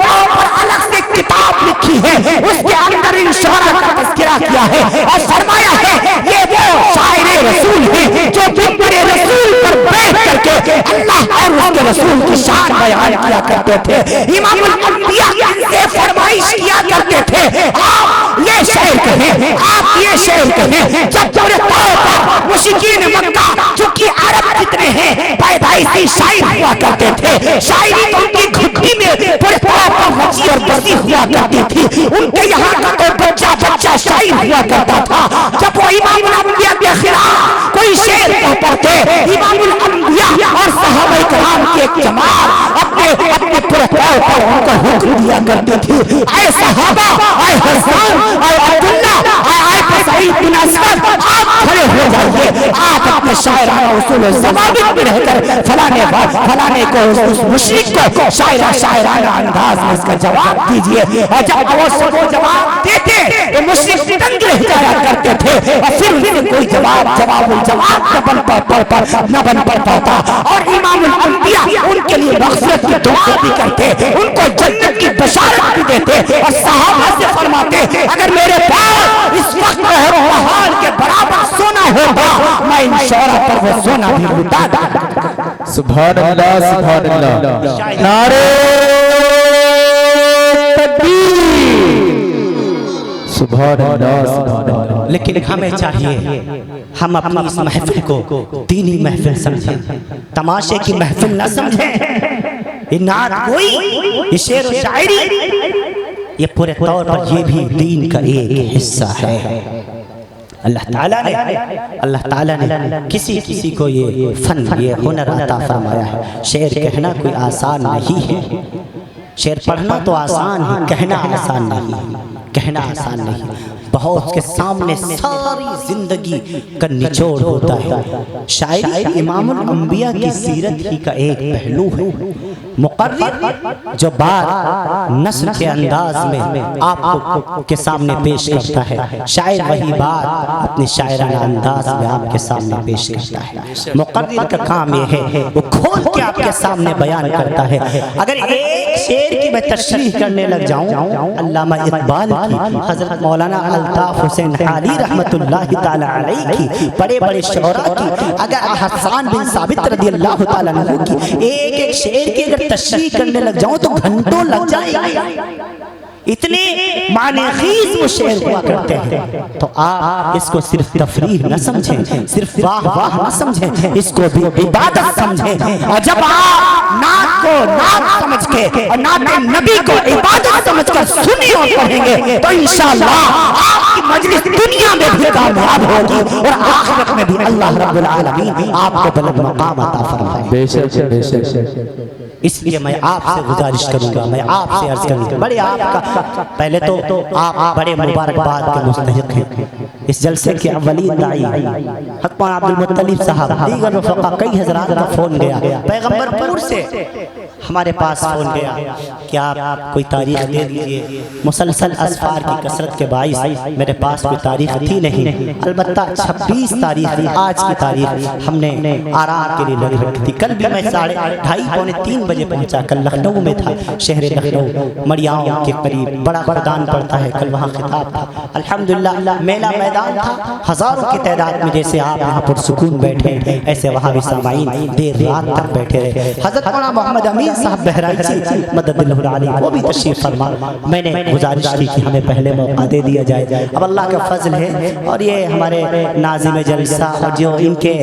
الگ سے کتاب لکھی ہے، اس کے اندر ان شعراء کا تذکرہ کیا ہے اور فرمایا ہے یہ وہ شاعر رسول ہیں جو منبر رسول پر بیٹھ کر کے اللہ اور اس کے رسول کی شان بیان کیا کرتے تھے۔ امام الانبیاء سے فرمائش کیا کرتے تھے آپ یہ شعر کہیں، آپ یہ شعر کہیں، جب پورے طور پر مشرکین مکہ جو کہ عرب کتنے ہیں پیدائشی شاعر ہوا کرتے تھے، شاعری تو ان کی گھٹی میں پورے طور پر رچی اور بسی ہوا کرتی تھی، ان کے یہاں کا تو بچہ شاعر ہوا کرتا تھا۔ جب وہ امام الانبیاء کے خلاف کوئی شعر کہتا تھے، امام الانبیاء اور صحابہ کرام کی ایک جماعت اپنے پورے طور پر ان کو حکم دیا کرتی تھی، اے صحابہ، اے حسان، اے عبداللہ، اے سعید بن اسود، آپ کھڑے ہو جائیے، آپ اپنے شاعرانہ اصول و ضوابط میں رہ کر فلانے کو اس مشرک کو شاعرانہ انداز میں اس کا جواب دیجئے۔ اور جب وہ سب جواب دیتے تو مشرک تنگ رہ جایا کرتے تھے، اور پھر ان سے کوئی جواب نہ بن پاتا، اور امام الانبیاء ان کے لیے مغفرت کی دعا بھی کرتے، ان کو جنت کی بشارت بھی دیتے، اور صحابہ سے فرماتے اگر میرے پاس اس وقت پہاڑ کے برابر سونا ہوتا میں ان شعراء پر وہ سونا بھی لٹا دیتا۔ سبحان اللہ سبحان اللہ، نعرہ تکبیر، سبحان اللہ سبحان اللہ۔ لیکن ہمیں چاہیے ہم اپنی اس محفل کو دینی محفل سمجھیں، تماشے کی محفل نہ سمجھیں۔ یہ نعت گوئی، یہ شعر و شاعری، یہ پورے طور پر یہ بھی دین کا ایک حصہ ہے۔ اللہ تعالیٰ نے کسی کو یہ فن یہ ہنر عطا فرمایا ہے. شعر کہنا کوئی آسان نہیں ہے. شعر پڑھنا تو آسان ہے, کہنا آسان نہیں. کہنا آسان نہیں. بہت کے سامنے ساری زندگی کا نچوڑ ہوتا ہے. شاعری امام الانبیاء کی سیرت ہی کا ایک پہلو ہے. مقرر جو بات نثر کے انداز میں آپ کے سامنے پیش کرتا ہے, شاعر وہی بات اپنے شاعرانہ انداز میں آپ کے سامنے پیش کرتا ہے. مقرر کا کام یہ ہے وہ کھول کے آپ کے سامنے بیان کرتا ہے. اگر ایک شعر کی میں تشریح کرنے لگ جاؤں, علامہ اقبال کی, حضرت مولانا الطاف حسین حالی رحمت اللہ تعالی علیہ کی, بڑے بڑے شعراء کی, اگر حسان بن ثابت رضی اللہ تعالی عنہ کی ایک ایک شعر کی اگر تشریح کرنے لگ جاؤں تو گھنٹوں لگ جائے گا. اتنے معنی خیز وہ شعر ہوا کرتے ہیں. تو آپ اس کو صرف تفریح نہ سمجھیں, صرف واہ واہ نہ سمجھیں, اس کو بھی عبادت سمجھیں. اور جب آپ نعت کو نعت سمجھ کے اور نعت نبی کو عبادت سمجھ کر سنیں اور پڑھیں گے تو انشاءاللہ آپ کی مجلس دنیا میں بھی کامیاب ہوگی اور آخرت میں بھی اللہ رب العالمین آپ کو بلند مقام عطا فرمائے. بے شک بے شک. اس لیے میں آپ سے گزارش کروں گا, میں آپ سے عرض کروں گا, بڑے آپ کا پہلے تو آپ بڑے مبارکباد کے مستحق ہیں. اس جلسے کے اولین داعی حضرت مولانا عبد المطلب صاحب, دیگر رفقا, کئی حضرات کا فون گیا, پیغمبر پور سے ہمارے پاس فون گیا کہ آپ کوئی تاریخ دے دیجئے. مسلسل اسفار کی کثرت کے باعث میرے پاس کوئی تاریخ تھی نہیں, البتہ 26 تاریخ آج کی تاریخ ہم نے آرام کے لیے لگ رکھی تھی. کل بھی میں 2:30 پونے 3 بجے پہنچا. کل لکھنؤ میں تھا, شہر لکھنؤ مریاؤں کے قریب بڑا خردان پڑتا ہے. کل وہاں خطاب تھا. الحمدللہ میلہ میدان تھا, ہزاروں کی تعداد میں. جیسے آپ یہاں پر سکون بیٹھے ایسے وہاں بھی سامعین دیر رات تک بیٹھے رہے. حضرت مولانا محمد امین صاحب بہرائچی مدد اللہ علیہ وہ بھی تشریف فرما. میں نے گزارش کی کہ ہمیں پہلے موقع دے دیا جائے. اب اللہ کا فضل ہے اور یہ ہمارے ناظم جلسہ اور جو ان کے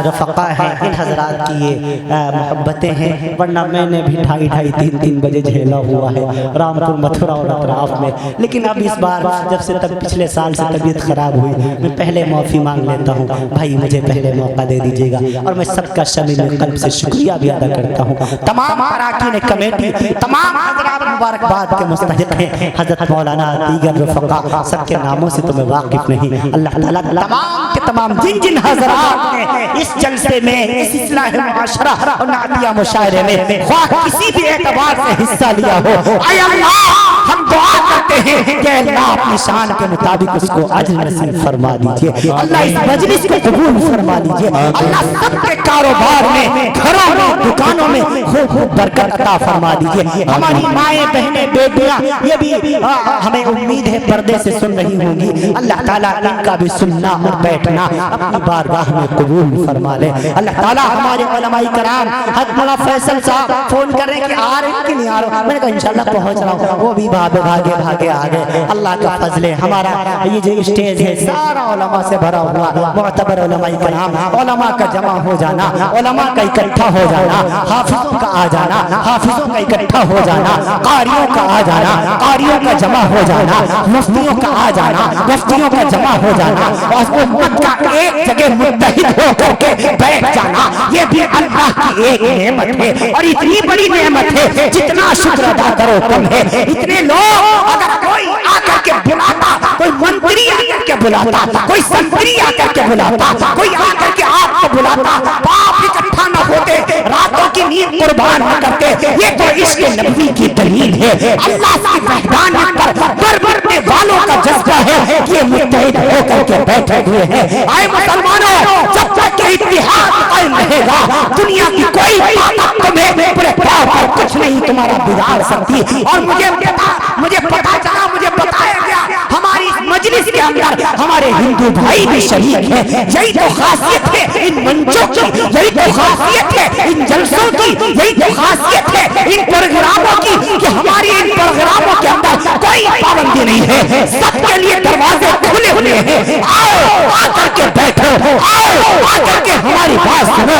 رفقا ہیں, ان حضرات کی یہ محبتیں ہیں, ورنہ میں نے بھی 2:30 3 بجے جھیلا ہوا ہے رامپور متھرا اور اطراف میں. لیکن اب اس بار جب سے پچھلے سال سے طبیعت خراب ہوئی, میں پہلے معافی مانگ لیتا ہوں. بھائی مجھے پہلے موقع دے دیجیے گا, اور میں سب کا شامل قلب سے شکریہ بھی ادا کرتا ہوں. تمام اراکین کمیٹی, تمام حضرات مبارکباد کے مستحق ہیں. حضرت مولانا, دیگر رفقا, سب کے ناموں سے تو میں واقف نہیں. اللہ تعالیٰ تمام کے تمام جن حضرات نے اس جلسے میں, اس اصلاح معاشرہ اور نعتیہ مشاعرے میں کسی بھی اعتبار سے حصہ لیا ہو, اے اللہ ہم دعا کرتے ہیں کہ اللہ اپنی شان کے مطابق اس کو اجر نصیب فرما دیجئے. اللہ اس مجلس کو قبول فرما دیجئے. اللہ سب کے کاروبار میں, گھروں میں, دکانوں میں خوب برکت عطا فرما دیجئے. ہماری مائیں, بہنیں, بیٹیاں یہ بھی ہمیں امید ہے پردے سے سن رہی ہوں گی. اللہ تعالیٰ ان کا بھی سننا اور بیٹھنا اپنی بارگاہ میں قبول فرما لے. اللہ تعالیٰ ہمارے علماء کرام, حضرت مولانا فیصل صاحب فون کر رہے ہیں کہ آ رہے کہ نہیں آ رہے, میں نے کہا انشاءاللہ پہنچ رہا ہوں. وہ بھی بھاگے آ گئے. اللہ کا فضل ہے. ہمارا یہ جو اسٹیج ہے سارا علماء سے بھرا ہوا, معتبر علماء کرام, علماء کا جمع ہو جانا, علماء کا اکٹھا ہو جانا, حافظوں کا آ جانا, حافظوں کا اکٹھا ہو جانا, قاریوں کا آ جانا, قاریوں کا جمع ہو جانا, مفتیوں کا آ جانا, مفتیوں کا جمع ہو جانا, اور امت کا ایک جگہ متحد ہو کر کے بیٹھ جانا, یہ بھی اللہ کی ایک نعمت ہے. اور اتنی بڑی نعمت ہے جتنا شکر ادا کرو کم ہے. اتنے لوگ اگر کوئی آ کر کے بلاتا, کوئی منتری آ کر کے بلاتا, کوئی سنتری آ کر کے بلاتا, کوئی آ کر کے آپ کو بلاتا, باپ اکٹھا نہ ہوتے, راتوں کی نیند قربان نہ کرتے. یہ تو عشق نبوی کی دلیل ہے. اللہ کی وحدانیت پر برنے والوں کا جذبہ ہے کہ یہ متحد ہو کر کے بیٹھے ہوئے ہیں. اے مسلمانوں, جب تک کہ اتحاد قائم رہے گا دنیا کی کوئی طاقت تمہیں پورے پاؤں پر کچھ نہیں تمہارا بگاڑ سکتی. اور مجھے پتا چلا, مجھے بتایا گیا ہماری اس مجلس کے اندر ہمارے ہندو بھائی بھی شریک ہیں. یہی تو خاصیت ہے ان منچوں کی, یہی تو خاصیت ہے ان جلسوں کی, یہی تو خاصیت ہے ان پروگراموں کی کہ ہماری ان پروگراموں کے اندر کوئی پابندی نہیں ہے. سب کے لیے دروازے کھلے ہوئے ہیں. آؤ آ کر کے بیٹھو, آؤ آ کر کے ہماری بات سنو.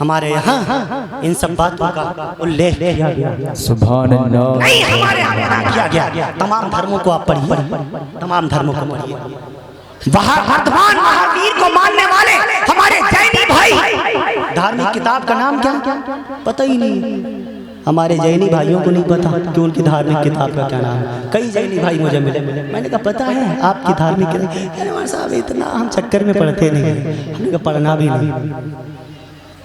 ہمارے یہاں ان سب باتوں کا الیخ کیا گیا، سبحان اللہ، نہیں ہمارے یہاں کیا گیا۔ تمام دھرموں کو آپ پڑھیے، تمام دھرموں کو پڑھیے۔ وردھمان مہاویر کو ماننے والے ہمارے جینی بھائی، دھارمک کتاب کا نام کیا پتہ ہی نہیں، ہمارے جینی بھائیوں کو نہیں پتا کہ ان کی دھارمک کتاب کا کیا نام ہے۔ کئی جینی بھائی مجھے ملے، میں نے کہا پتہ ہے آپ کی دھارمک کتاب؟ ہمارے صاحب اتنا ہم چکر میں پڑھتے نہیں، ہم نے کہا پڑھنا بھی نہیں،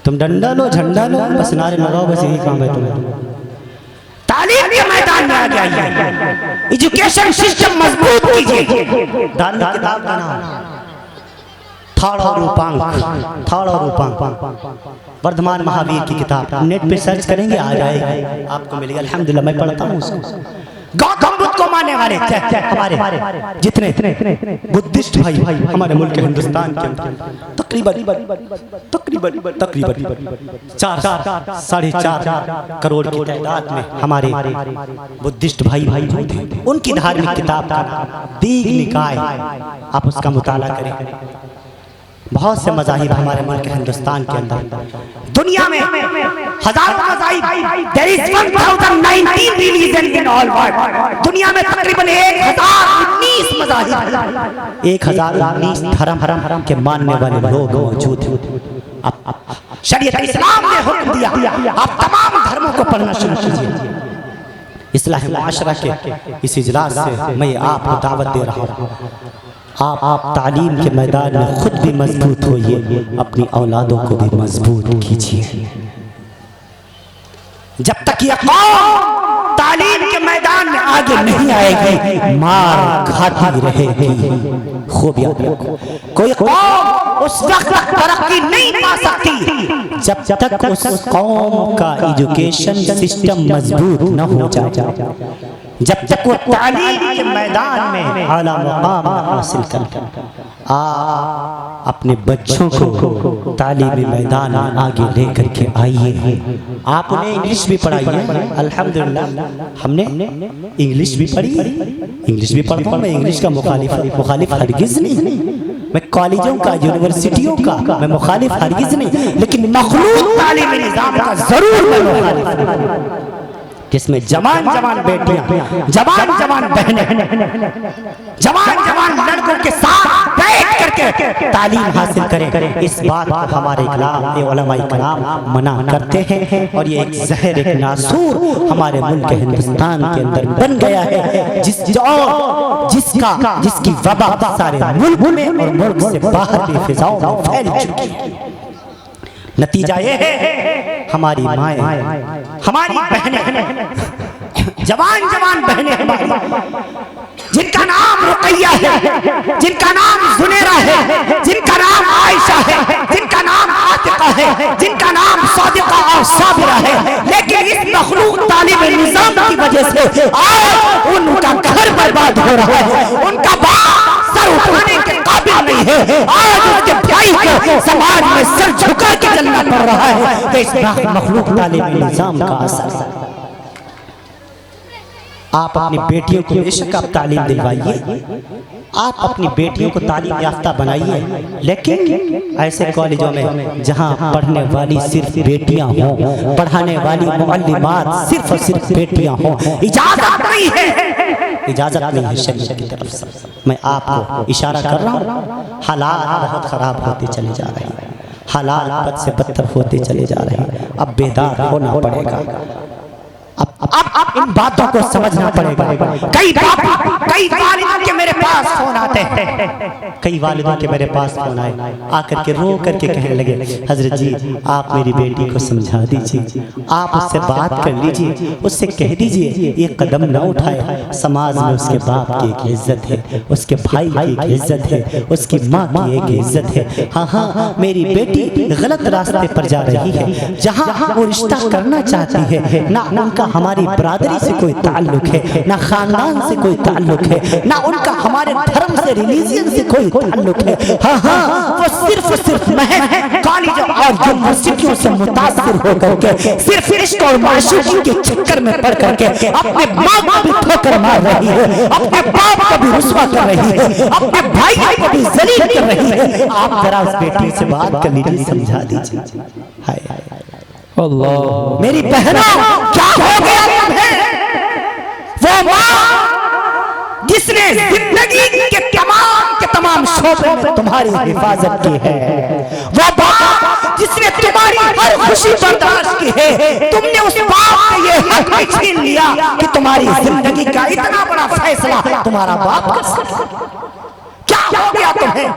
تم ڈنڈا لو جھنڈا لو بس نعرے لگاؤ، بس یہی کام ہے تمہیں۔ تعلیم کے میدان میں آ جائیے، ایجوکیشن سسٹم مضبوط کیجیے۔ دھارمک کتاب کا نام تھاڑا روپانگ، وردھمان مہاویر کی کتاب، نیٹ پہ سرچ کریں گے آ جائے گی، آپ کو ملے گا۔ الحمدللہ میں پڑھتا ہوں اس کو۔ گوتم بدھ کو ماننے والے ہمارے جتنے بدھسٹ بھائی ہمارے ملک ہندوستان کے اندر تقریباً 4.5 کروڑ کی تعداد میں ہمارے بدھسٹ بھائی موجود ہیں۔ ان کی دھارمک کتاب کا دیگ نکائے، آپ اس کا مطالعہ کریں۔ بہت سے مذاہب ہمارے ملک ہندوستان کے اندر، دنیا میں ہزاروں مذاہب، there is 1019 religions in all world۔ دنیا میں تقریباً 1019 مذاہب، 1019 دھرم کے ماننے والے لوگ موجود ہیں۔ شریعت اسلام نے حکم دیا آپ تمام دھرموں کو پڑھنا شروع کیجیے۔ اصلاح معاشرہ کے اس اجلاس سے میں آپ کو دعوت دے رہا ہوں، آپ تعلیم کے میدان میں خود بھی مضبوط ہوئیے، اپنی اولادوں کو بھی مضبوط کیجیے۔ جب تک یہ قوم تعلیم کے میدان میں آگے نہیں آئے گی، مار کھاتی رہے گی۔ خوب یاد رکھو، کوئی قوم اس وقت ترقی نہیں پا سکتی جب تک اس قوم کا ایجوکیشن سسٹم مضبوط نہ ہو جائے، جب تک وہ تعلیم کے میدان میں اعلیٰ مقام حاصل کرتا۔ اپنے بچوں کو تعلیمی میدان میں آگے لے کر کے آئیے۔ آپ نے انگلش بھی پڑھائی ہے، الحمدللہ ہم نے انگلش بھی پڑھی، انگلش بھی پڑھتا ہوں میں، انگلش کا مخالف ہرگز نہیں، میں کالجوں کا یونیورسٹیوں کا میں مخالف ہرگز نہیں، لیکن مخلوط تعلیمی نظام کا ضرور میں مخالف ہوں، جس میں جوان بیٹیاں، جوان بہنیں، جوان لڑکوں کے ساتھ بیٹھ کر کے تعلیم حاصل کریں۔ اس بات کو ہمارے علماء کرام منع کرتے ہیں، اور یہ ایک زہر، ایک ناسور ہمارے ملک ہندوستان کے اندر بن گیا ہے، جس کی وبا سارے ملک میں اور ملک سے باہر بھی فضاؤں میں پھیل چکی ہے۔ نتیجہ یہ ہے ہماری مائیں، ہماری بہنیں، جوان بہنیں ہماری، جن کا نام رقیہ ہے، جن کا نام زنیرہ ہے، جن کا نام عائشہ ہے، جن کا نام عاتقہ ہے، جن کا نام صادقہ اور صابرہ ہے، لیکن اس مخلوق تعلیم نظام کی وجہ سے آج ان کا گھر برباد ہو رہا ہے، ان کا باپ سر اٹھانے کے قابل نہیں ہے، آج اس کے بھائی کو سماج میں سر جھکا کے چلنا پڑ رہا ہے۔ تو اس مخلوق تعلیمی نظام کا اثر ہے۔ آپ اپنی بیٹیوں کو بے شک آپ تعلیم دلوائیے، آپ اپنی بیٹیوں کو تعلیم یافتہ بنائیے، لیکن ایسے کالجوں میں جہاں پڑھنے والی صرف بیٹیاں ہوں، پڑھانے والی معلمات صرف اور صرف بیٹیاں ہوں، اجازت نہیں ہے، اجازت نہیں ہے شریعت کی طرف سے۔ میں آپ کو اشارہ کر رہا ہوں، حالات بہت خراب ہوتے چلے جا رہے ہیں، حالات بد سے بدتر ہوتے چلے جا رہے ہیں، اب بیدار ہونا پڑے گا، اب ان باتوں کو سمجھنا پڑے گا۔ کئی والدوں کے میرے پاس فون آتے ہیں، کئی والدوں کے میرے پاس فون آئے، آ کر کے رو کر کے کہنے لگے، حضرت جی آپ میری بیٹی کو سمجھا دیجئے، آپ اس سے بات کر لیجئے، اس سے کہہ دیجئے یہ قدم نہ اٹھائے، سماج میں اس کے باپ کی ایک عزت ہے، اس کے بھائی کی ایک عزت ہے، اس کی ماں کی ایک عزت ہے۔ ہاں میری بیٹی غلط راستے پر جا رہی ہے، جہاں وہ رشتہ کرنا چاہتی ہے، نہ ان کا ہماری برادری سے کوئی تعلق ہے، نہ خاندان سے کوئی تعلق ہے، نہ ان کا ہمارے دھرم سے ریلیجن سے کوئی تعلق ہے۔ ہاں وہ صرف محض کالج اور یونیورسٹیوں سے متاثر ہو کر کے صرف عشق اور معشوقی کے چکر میں پڑ کر کے اپنے ماں کو بھی ٹھوکر مار رہی ہے، اپنے باپ کو بھی رسوا کر رہی ہے، اپنے بھائیوں کو بھی ذلیل کر رہی ہے. آپ ذرا اس بیٹی سے بات کر لیجیے، سمجھا دیجیے. ہائے اللہ میری بہنوں، کیا ہو گیا تمہیں؟ وہ ماں جس نے زندگی کے تمام شعبوں میں تمہاری حفاظت کی ہے، وہ باپ جس نے تمہاری ہر خوشی برداشت کی ہے، تم نے اس باپ سے یہ حق بھی چھین لیا کہ تمہاری زندگی کا اتنا بڑا فیصلہ تمہارا باپ کر سکتا. کیا ہو گیا تمہیں؟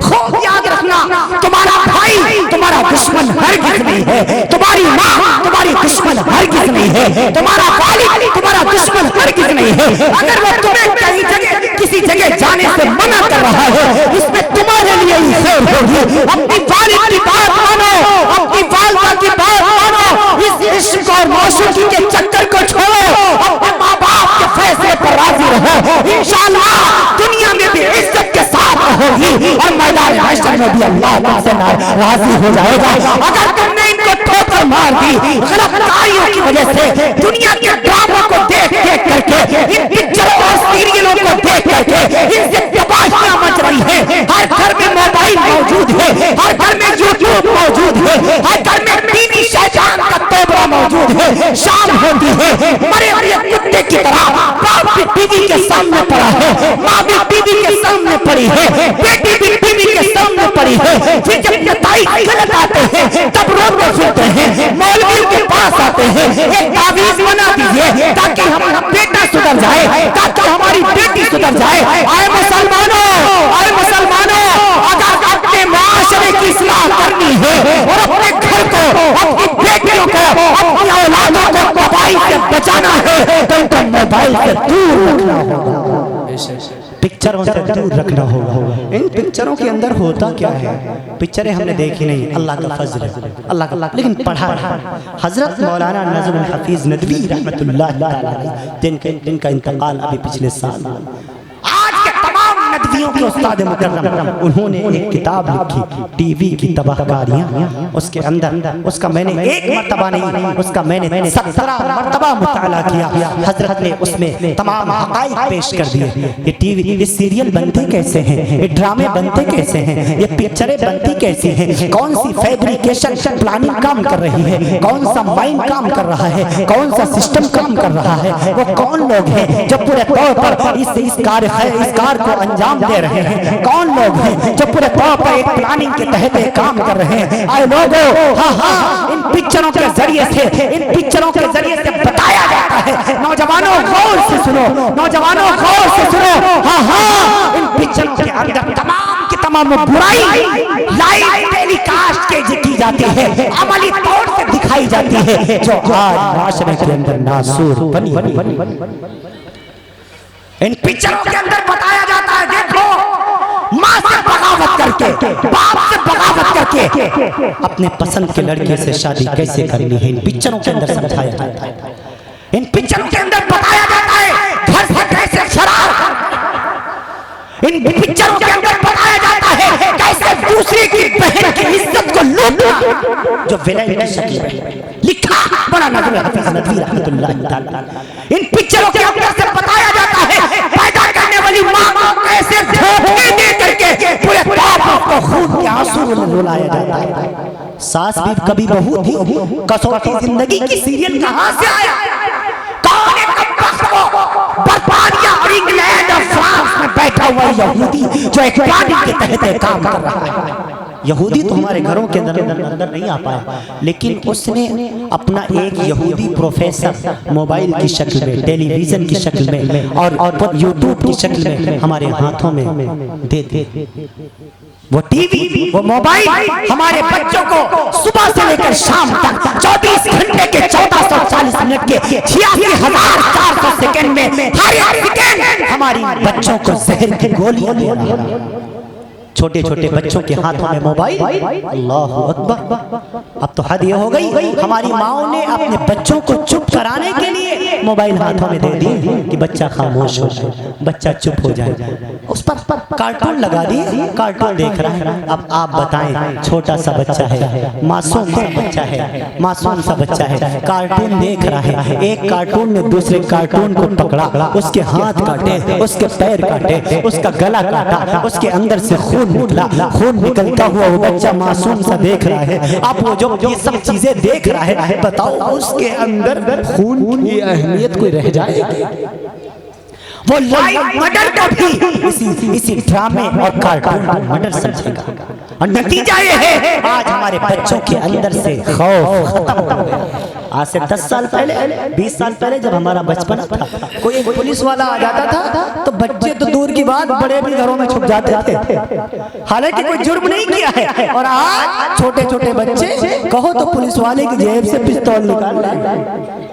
خوب یاد رکھنا، تمہارا بھائی تمہارا دشمن ہرگز نہیں ہے، تمہاری ماں تمہاری دشمن ہرگز نہیں ہے، تمہارا والد تمہارا دشمن ہرگز نہیں ہے. اگر وہ تمہیں کہیں جگہ کسی جگہ جانے سے منع کر رہا ہے، اس میں تمہارے لیے ہی خیر ہوگی. اپنی والد کی بات مانو، اپنی والدہ کی بات مانو، اس عشق اور معشوقی کے چکر کو چھوڑو، اپنے ماں باپ کے فیصلے پر راضی رہو. انشاءاللہ دنیا میں بھی عزت کے ساتھ ہوگی اور میدان حشر میں بھی اللہ تم سے راضی ہو جائے گا. اگر تم نے ان کو ٹھوکر مار دی غلط کاریوں کی وجہ سے، دنیا کے ڈراموں کو دیکھ کر کے، ان پکچروں اور سیریلوں کو دیکھ کر کے ان سے تباہیاں مچ رہی ہیں. ہر گھر میں موبائل موجود ہے، ہر گھر میں یوٹیوب موجود ہے، ہر گھر میں ٹی وی شیطان کا توبہ موجود ہے. شام ہوتی ہے، مرے ہوئے کتے کی طرح باپ بھی ٹی وی کے سامنے پڑا ہے، ماں بھی ٹی وی کے سامنے پڑی ہے، بیٹی بھی ٹی وی کے سامنے پڑی ہے. پھر جب نتائج غلط آتے ہیں تب روتے پھرتے ہیں، مولویوں کے پاس آتے ہیں، ایک تعویذ بنا دیجیے تاکہ ہمارا بیٹا سدھر جائے، تاکہ ہماری بیٹی سدھر جائے. آئے مسلمانوں، آئے مسلمانوں، اگر اپنے معاشرے کی اصلاح کرنی ہے اور اپنے گھر کو، اپنی بیٹیوں کو، اپنی اولادوں کو موبائل سے بچانا ہے تو ان کو موبائل سے دور رکھنا ہوگا، پکچروں سے دور رکھنا ہوگا. ان پکچروں کے اندر ہوتا کیا ہے؟ پکچریں ہم نے دیکھی نہیں، اللہ کا فضل ہے، اللہ کا، لیکن پڑھا ہے. حضرت مولانا نظم الحفیظ ندوی رحمت اللہ علیہ جن کا انتقال ابھی پچھلے سال، آج کے تمام ندویوں کے استاد مکرم، انہوں نے ایک کتاب لکھی ٹی وی کی تباہ کاریاں. اس کے اندر اس کا میں نے ایک مرتبہ نہیں، اس کا میں نے 17 مرتبہ مطالعہ کیا. حضرت نے اس میں تمام حقائق پیش کر دیے. یہ ٹی وی، یہ سیریل بنتے کیسے ہیں، یہ ڈرامے بنتے کیسے ہیں، یہ پکچریں بنتی کیسی ہیں، کون سی فیبریکیشن پلاننگ کام کر رہی ہے، کون سا مائنڈ کام کر رہا ہے، کون سا سسٹم کام کر رہا ہے، وہ کون لوگ ہیں جو پورے طور پر اس کار کو انجام دے رہے ہیں، کون لوگ ہیں جو پورے طور پر ایک پلاننگ کے تحت کام کر رہے ہیں. آئے لوگوں، ہاں ان پکچروں کے ذریعے سے، ان پکچروں کے ذریعے سے بتایا جاتا ہے. نوجوانوں غور سے سنو، نوجوانوں غور سے سنو، ہاں ان پکچروں کے اندر تمام کی تمام برائی لائیو ٹیلی کاسٹ کی جاتی ہے، عملی طور سے دکھائی جاتی ہے، جو آج معاشرے کے اندر ناسور بنی. ان پکچروں کے اندر بتایا جاتا ہے، دیکھو ماں سے بغاوت کر کے، باپ سے بغاوت کر کے اپنے پسند کے لڑکے سے شادی کیسے کرنی ہے، ان پکچروں کے اندر سمجھایا جاتا ہے. ان پکچروں کے اندر بتایا جاتا ہے گھر سے کیسے فرار، ان پکچروں کے اندر بتایا جاتا ہے کیسے دوسری کی بہن کی عزت کو لوٹنا، جو ولین کی شکل میں لکھا بڑا نظم حفیظ ندوی رحمت اللہ تعالی. ان پکچروں کے اندر سے بتایا جاتا ہے پیدا کرنے والی ماں کو کیسے دھوکے دے کر کے پورے باپ کو خون کے آنسو میں رلایا جاتا ہے. ساس بھی کبھی بہو تھی، کسوٹی زندگی کی سیریل کہاں سے آیا؟ کون ایک برطانیہ اور انگلینڈ اور فرانس میں بیٹھا ہوا یہودی جو ایک پلاننگ کے تحت کام کر رہا ہے. یہودی تو ہمارے گھروں کے اندر نہیں آ پایا، لیکن اس نے اپنا ایک یہودی پروفیسر موبائل کی شکل میں، ٹیلی ویژن کی شکل میں اور یوٹیوب کی شکل میں ہمارے ہاتھوں میں دے دے. وہ ٹی وی، وہ موبائل ہمارے بچوں کو صبح سے لے کر شام تک 24 گھنٹے کے 1440 منٹ کے 86,400 سیکنڈ میں ہر ایک سیکنڈ ہماری بچوں کو زہر کی گولیاں دے رہا ہے. چھوٹے چھوٹے بچوں کے ہاتھوں میں موبائل، اللہ اکبر، اب تو حد یہ ہو گئی، ہماری ماؤں نے اپنے بچوں کو چپ کرانے کے لیے موبائل ہاتھوں میں دے دی کہ بچہ خاموش ہو جائے، بچہ چپ ہو جائے، اس پر کارٹون لگا دی، کارٹون دیکھ رہا ہے۔ اب آپ بتائیں، چھوٹا سا بچہ ہے، معصوم سا بچہ ہے، معصوم سا بچہ ہے، کارٹون دیکھ رہا ہے، ایک کارٹون نے دوسرے کارٹون کو پکڑا، اس کے ہاتھ کاٹے، اس کے پیر کاٹے، اس کا گلا کاٹا، اس کے اندر سے خون نکلا، خون نکلتا ہوا وہ بچہ معصوم سا دیکھ رہا ہے۔ اب وہ جو یہ سب چیزیں دیکھ رہا ہے، بتاؤ اس کے اندر خون کی اہمیت کوئی رہ جائے گی؟ وہ لائیو مرڈر کا بھی اسی ڈرامے اور کارٹون کو مرڈر سمجھے گا، اور نتیجہ یہ ہے آج ہمارے بچوں کے اندر سے خوف ختم ہو گیا۔ آج سے 10 سال پہلے، 20 سال پہلے جب ہمارا بچپن تھا، کوئی ایک پولیس والا آ جاتا تھا تو بچے تو دور کی بات، بڑے بھی گھروں میں چھپ جاتے تھے، حالانکہ کوئی جرم نہیں کیا ہے۔ اور آج چھوٹے چھوٹے بچے کہو تو پولیس والے کی جیب سے پستول نکال رہے ہیں۔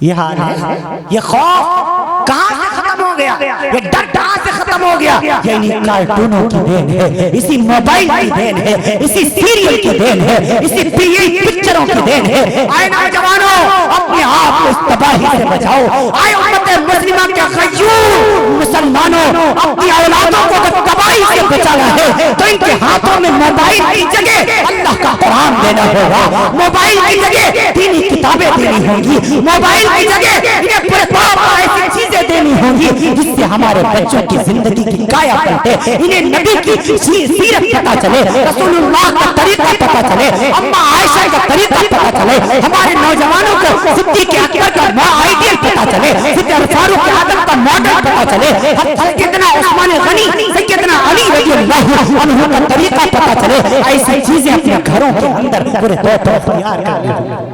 یہ حال ہے، یہ خوف کہاں سے ختم ہو گیا، یہ ڈر کہاں سے ختم ہو گیا؟ یعنی کارٹونوں کی دین ہے، اسی موبائل کی دین ہے، اسی سیریل کی دین ہے، اسی پکچروں کی دین ہے۔ آئے نوجوانوں، اپنے آپ کو اس تباہی سے بچاؤ۔ آئے امت مسلمہ کے غیور مسلمانوں، اپنی اولادوں کو اگر تباہی سے بچانا ہے تو ان کے ہاتھوں میں موبائل کی جگہ اللہ کا قرآن دینا ہوگا، موبائل کی جگہ دینی کتابیں دینی ہوں گی، موبائل کی جگہ انہیں پورے طور پر ایسی چیزیں دینی ہوں گی جس سے ہمارے بچوں کی زندگی کی کایا پلٹے، انہیں نبی کی سیرت پتہ چلے، رسول اللہ کا طریقہ پتہ چلے، اما عائشہ کا طریقہ پتہ چلے، ہمارے نوجوانوں کو صدیق اکبر کا آئیڈیل پتہ چلے، صدیق فاروق اعظم کا ماڈل پتہ چلے، سیدنا عثمان غنی، سیدنا علی رضی اللہ عنہ کا طریقہ پتہ چلے۔ ایسی چیزیں اپنے گھروں کے اندر پورے طور پر اختیار کر لیں۔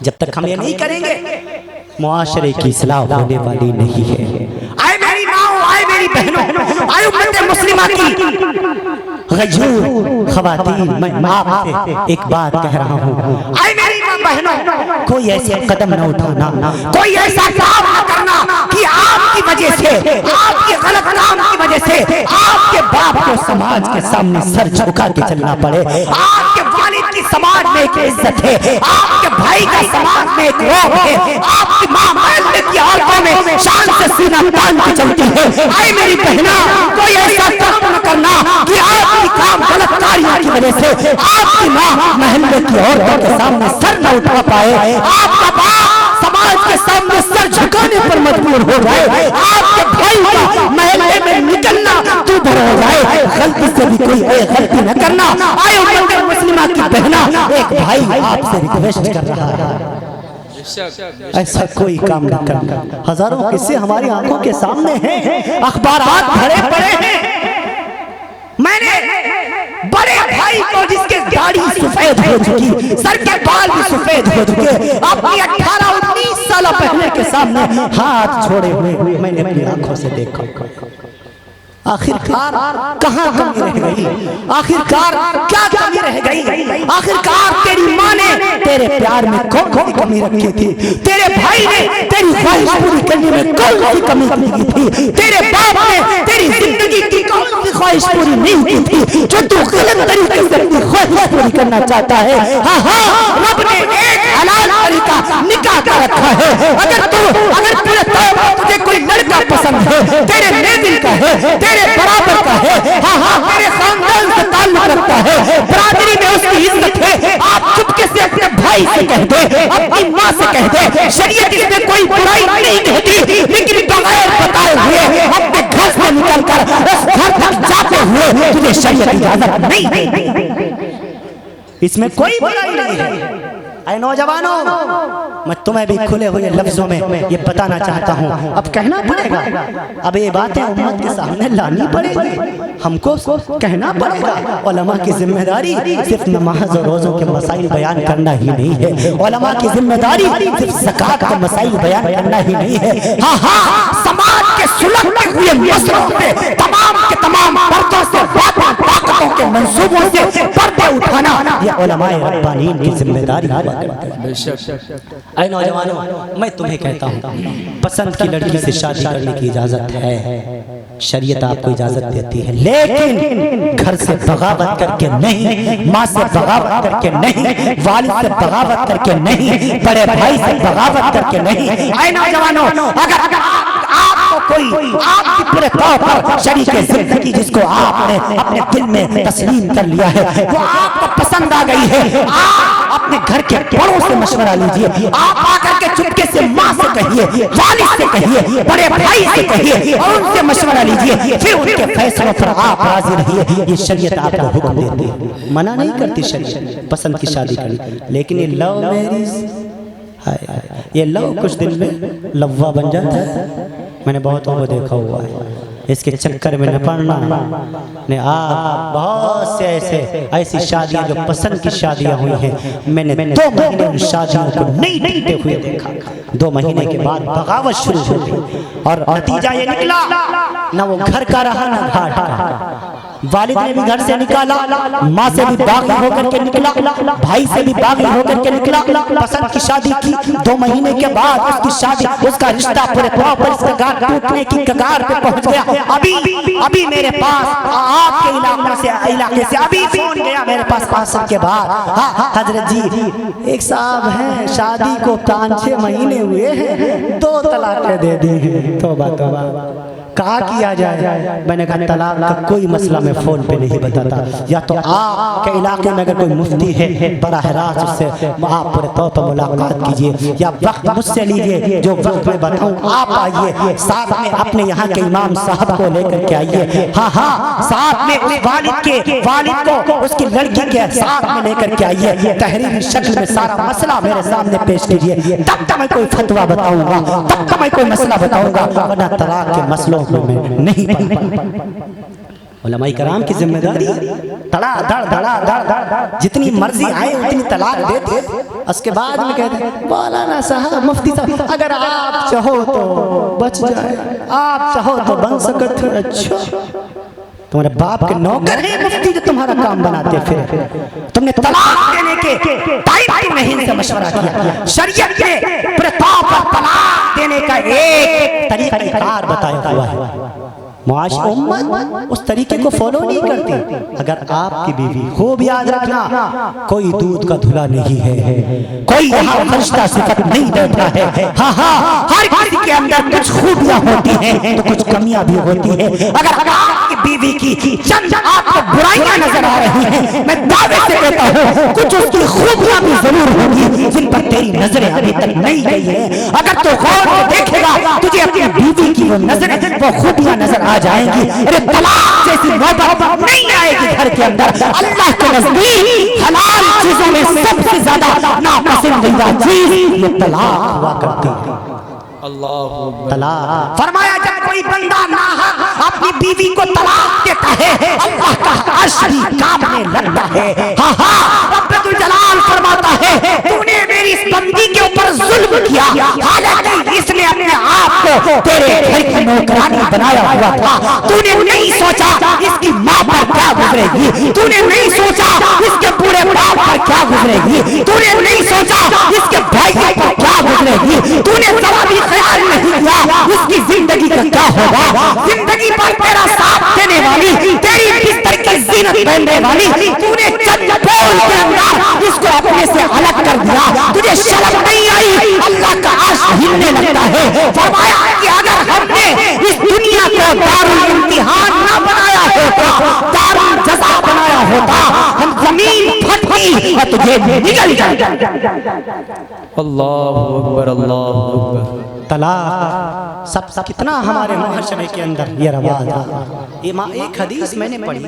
جب تک ہم یہ نہیں کریں گے معاشرے کی اصلاح ہونے والی نہیں ہے۔ آئے میری ماں، آئے میری بہنوں، آئے امت مسلمہ کی غیور خواتین، میں آپ سے ایک بات کہہ رہا ہوں، آئے میری ماں بہنوں، کوئی ایسے قدم نہ اٹھانا، کوئی ایسا کام نہ کرنا کہ آپ کی وجہ سے، آپ کے غلط کام کی وجہ سے آپ کے باپ کو سماج کے سامنے سر جھکا کے چلنا پڑے۔ آپ کے والد کی سماج میں ایک عزت ہے، آپ کے بھائی کا سماج میں ایک روب ہے، آپ کی ماں محلے کی عورتوں میں شان سے سینہ تان کے چلتی ہے۔ آئے میری بہنا، کوئی ایسا کام نہ کرنا کہ آپ کی کام غلط کاریوں کی وجہ سے آپ کی ماں محلے کی عورتوں کے سامنے سر نہ اٹھا پائے، آپ کا باپ سماج کے سامنے سر جھکانے پر مجبور ہو جائے، آپ کے بھائی کا محلے میں نکلنا تو بھر ہو جائے۔ غلطی سے بھی کوئی غلطی نہ کرنا۔ آئے امت مسلمہ کی بہنا، ایک بھائی آپ سے ریکویسٹ کر رہا ہے، ایسا کوئی کام نہ کرنا۔ ہزاروں قصے ہماری آنکھوں کے سامنے ہیں، اخبارات بھرے پڑے ہیں۔ میں نے بڑے بھائی کو جس کے داڑھی سفید ہو چکی، سر کے بال بھی سفید ہو چکے، اپنی 18-19 سالہ بہنوں کے سامنے ہاتھ چھوڑے ہوئے میں نے اپنی آنکھوں سے دیکھا۔ آخرکار کہاں کمی رہ گئی؟ آخرکار کیا کمی رہ گئی؟ آخرکار تیری ماں نے تیرے پیار میں کون سی کمی رکھی تھی؟ تیرے بھائی نے تیری خواہش پوری کرنے میں کون سی کمی کی تھی؟ تیرے باپ نے تیری زندگی کی کون سی خواہش پوری نہیں کی تھی جو تو غلط طریقے سے اپنی خواہش پوری کرنا چاہتا ہے؟ ہاں ہاں، رب نے ایک حلال طریقہ نکاح کا رکھا ہے۔ اگر پورے طور پر تجھے کوئی لڑکا پسند ہے، تیرے لیول کا ہے، تیرے برابر کا ہے، ہاں ہاں، تیرے خاندان سے تعلق رکھتا ہے، برادری میں اس کی عزت ہے، آپ چپکے سے اپنے بھائی سے کہہ دے، اپنی ماں سے کہہ دے، شریعت اس میں کوئی برائی نہیں کہتی، لیکن بغیر بتائے ہوئے اپنے گھر سے نکل کر اس گھر تک جاتے ہوئے تجھے شریعت اجازت نہیں دی۔ اس میں کوئی برائی نہیں ہے۔ اے نوجوانوں، میں تمہیں بھی کھلے ہوئے لفظوں میں یہ بتانا چاہتا ہوں، اب کہنا پڑے گا، اب یہ باتیں امت کے سامنے لانی پڑے گی، ہم کو کہنا پڑے گا۔ علماء کی ذمہ داری صرف نماز اور روزوں کے مسائل بیان کرنا ہی نہیں ہے، علماء کی ذمہ داری صرف زکوٰۃ کے مسائل بیان کرنا ہی نہیں ہے، ہاں ہاں، سماج کے سلگتے ہوئے مسئلوں پہ تمام کے تمام پردوں سے، طاقتوں کے منصوبوں سے پردے اٹھانا یہ علماء ربانیین کی ذمہ داری ہے۔ اے نوجوانوں، میں تمہیں کہتا ہوں، پسند کی لڑکی سے شادی کرنے کی اجازت ہے، شریعت آپ کو اجازت دیتی ہے، لیکن گھر سے بغاوت کر کے نہیں، ماں سے بغاوت کر کے نہیں، والد سے بغاوت کر کے نہیں، بڑے بھائی سے بغاوت کر کے نہیں۔ اے نوجوانوں، اگر آپ کو کوئی آپ کی پورے طور پر شریک زندگی جس کو آپ نے اپنے دل میں تسلیم کر لیا ہے، وہ آپ کو پسند آ گئی ہے، آپ اپنے گھر کے بڑوں سے مشورہ لیجئے، آپ آ کر کے چپکے سے ماں سے کہیے، والد سے کہیے، بڑے بھائی سے کہیے اور ان سے مشورہ لیجئے، پھر ان کے فیصلوں پر آپ راضی رہیے۔ یہ شریعت آپ کو حکم دیتی ہے، منع نہیں کرتی شریعت پسند کی شادی کرنی، لیکن یہ لو میریج، یہ لو کچھ دن میں لوا بن جاتا ہے۔ میں نے بہتوں کو دیکھا ہوا ہے، اس کے چکر میں نہ پڑنا نے آپ بہت سے ایسی شادیاں جو پسند کی شادیاں ہوئی ہیں، میں نے 2 مہینے ان شادیوں کو نہیں ٹوٹتے ہوئے دیکھا۔ 2 مہینے کے بعد بغاوت شروع ہو گئی اور نتیجہ یہ نکلا نہ وہ گھر کا رہا نہ گھاٹ کا۔ والد نے بھی گھر سے نکالا، ماں سے بھی باغی ہو کر کے نکلا، بھائی سے بھی باغی ہو کر کے نکلا۔ پسند کی شادی کی، 2 مہینے کے بعد اس کی شادی، اس کا رشتہ پورے طور پر اس کگار ٹوٹنے کی کگار پہ پہنچ گیا۔ ابھی میرے پاس آپ کے علاقے سے ابھی فون گیا میرے پاس 5 سال کے بعد، حضرت جی ایک صاحب ہیں شادی کو 5-6 مہینے ہوئے ہیں، 2 طلاقیں دے دی ہیں۔ توبہ توبہ، کہا کیا جائے؟ میں نے کہا طلاق کا کوئی مسئلہ میں فون پہ نہیں بتاتا، یا تو آپ کے علاقے میں اگر کوئی مفتی ہے براہ راست اس سے آپ پورے طور پر ملاقات کیجئے، یا وقت مجھ سے لیجئے، جو وقت میں بتاؤں آپ آئیے، ساتھ میں اپنے یہاں کے امام صاحب کو لے کر کے آئیے، ہاں ساتھ میں اس والد کو اس کی لڑکی کے ساتھ میں لے کر کے آئیے، تحریری شکل میں سارا مسئلہ میرے سامنے پیش کیجئے، تب تو میں کوئی فتویٰ بتاؤں گا، تب تو میں کوئی مسئلہ بتاؤں گا، ورنہ طلاق کے مسئلوں میں نہیں پڑھتا۔ علماء کرام کی ذمہ داری تڑا دڑ جتنی مرضی آئے اتنی طلاق دیتے، اس کے بعد میں کہتے ہیں مولانا صاحب، مفتی صاحب، اگر آپ چاہو تو بچ جائے، آپ چاہو تو بن سکتے۔ اچھا تمہارے باپ کے نوکر ہیں مفتی جو تمہارا کام بناتے پھر تم نے طلاق دینے کے ٹائم نہیں ان سے مشورہ کیا۔ شریعت نے پورے طور پر طلاق دینے کا ایک طریقہ کار بتایا ہوا ہے، معاش امت اس طریقے کو فالو نہیں کرتی۔ اگر آپ کی بیوی، خوب یاد رکھنا، کوئی دودھ کا دھلا نہیں ہے، کوئی یہاں فرشتہ صفت نہیں بیٹھا ہے، ہاں ہر کسی کے اندر کچھ خوبیاں ہوتی ہیں تو کچھ کمیاں بھی ہوتی ہیں۔ اگر آپ کی بیوی کی چند آپ کو برائیاں نظر آ رہی ہیں، میں دعوے سے کہتا ہوں کچھ اس کی خوبیاں بھی ضرور ہوگی جن پر تیری نظریں ابھی تک نہیں گئی ہیں۔ اگر تو غور سے دیکھے گا تجھے اپنی بیوی کی وہ نظریں، وہ خوبیاں نظر آ جائیں گی۔ ارے طلاق جیسی نوبت نہیں آئے گی گھر کے اندر۔ اللہ کے نزدیک حلال چیزوں میں سب سے زیادہ ناپسندیدہ چیز یہ طلاق ہوا کرتی ہے۔ طلاق فرمایا جب کوئی بندہ ناحق اپنی بیوی کو طلاق دیتا ہے، اللہ کا عرش بھی کانپنے لگتا ہے۔ ہاں رب الجلال فرماتا ہے تو نے میری اس بندی کے اوپر ظلم کیا، حالانکہ اس نے اپنے آپ کو تیرے گھر کی نوکرانی بنایا ہوا تھا۔ تو نے نہیں سوچا اس کی ماں پر کیا گزرے گی، تو نے نہیں سوچا اس کے پورے باپ پر کیا گزرے گی، تو نے نہیں سوچا اس کے بھائی پر کیا گزرے گی، تو نے ذرا بھی خیال نہیں کیا اس کی زندگی کا کیا ہوگا۔ زندگی پر تیرا ساتھ دینے والی، تیری بستر کی زینت پہننے والی، تو نے چند بول کے اندر اس کو اپنے سے الگ کر دیا، تجھے شرم نہیں آئی؟ اللہ کا عرش ہلنے لگتا ہے۔ فرمایا کہ اگر ہم نے اس دنیا کو دارالامتحان نہ بنایا ہوتا، دارالجزا بنایا ہوتا، ہم زمین پھٹتی اور تجھے نگل جائے۔ اللہ اکبر، اللہ اکبر۔ طلاق سب کتنا ہمارے معاشرے کے اندر یہ رواج ہے۔ یہ ایک حدیث میں نے پڑھی،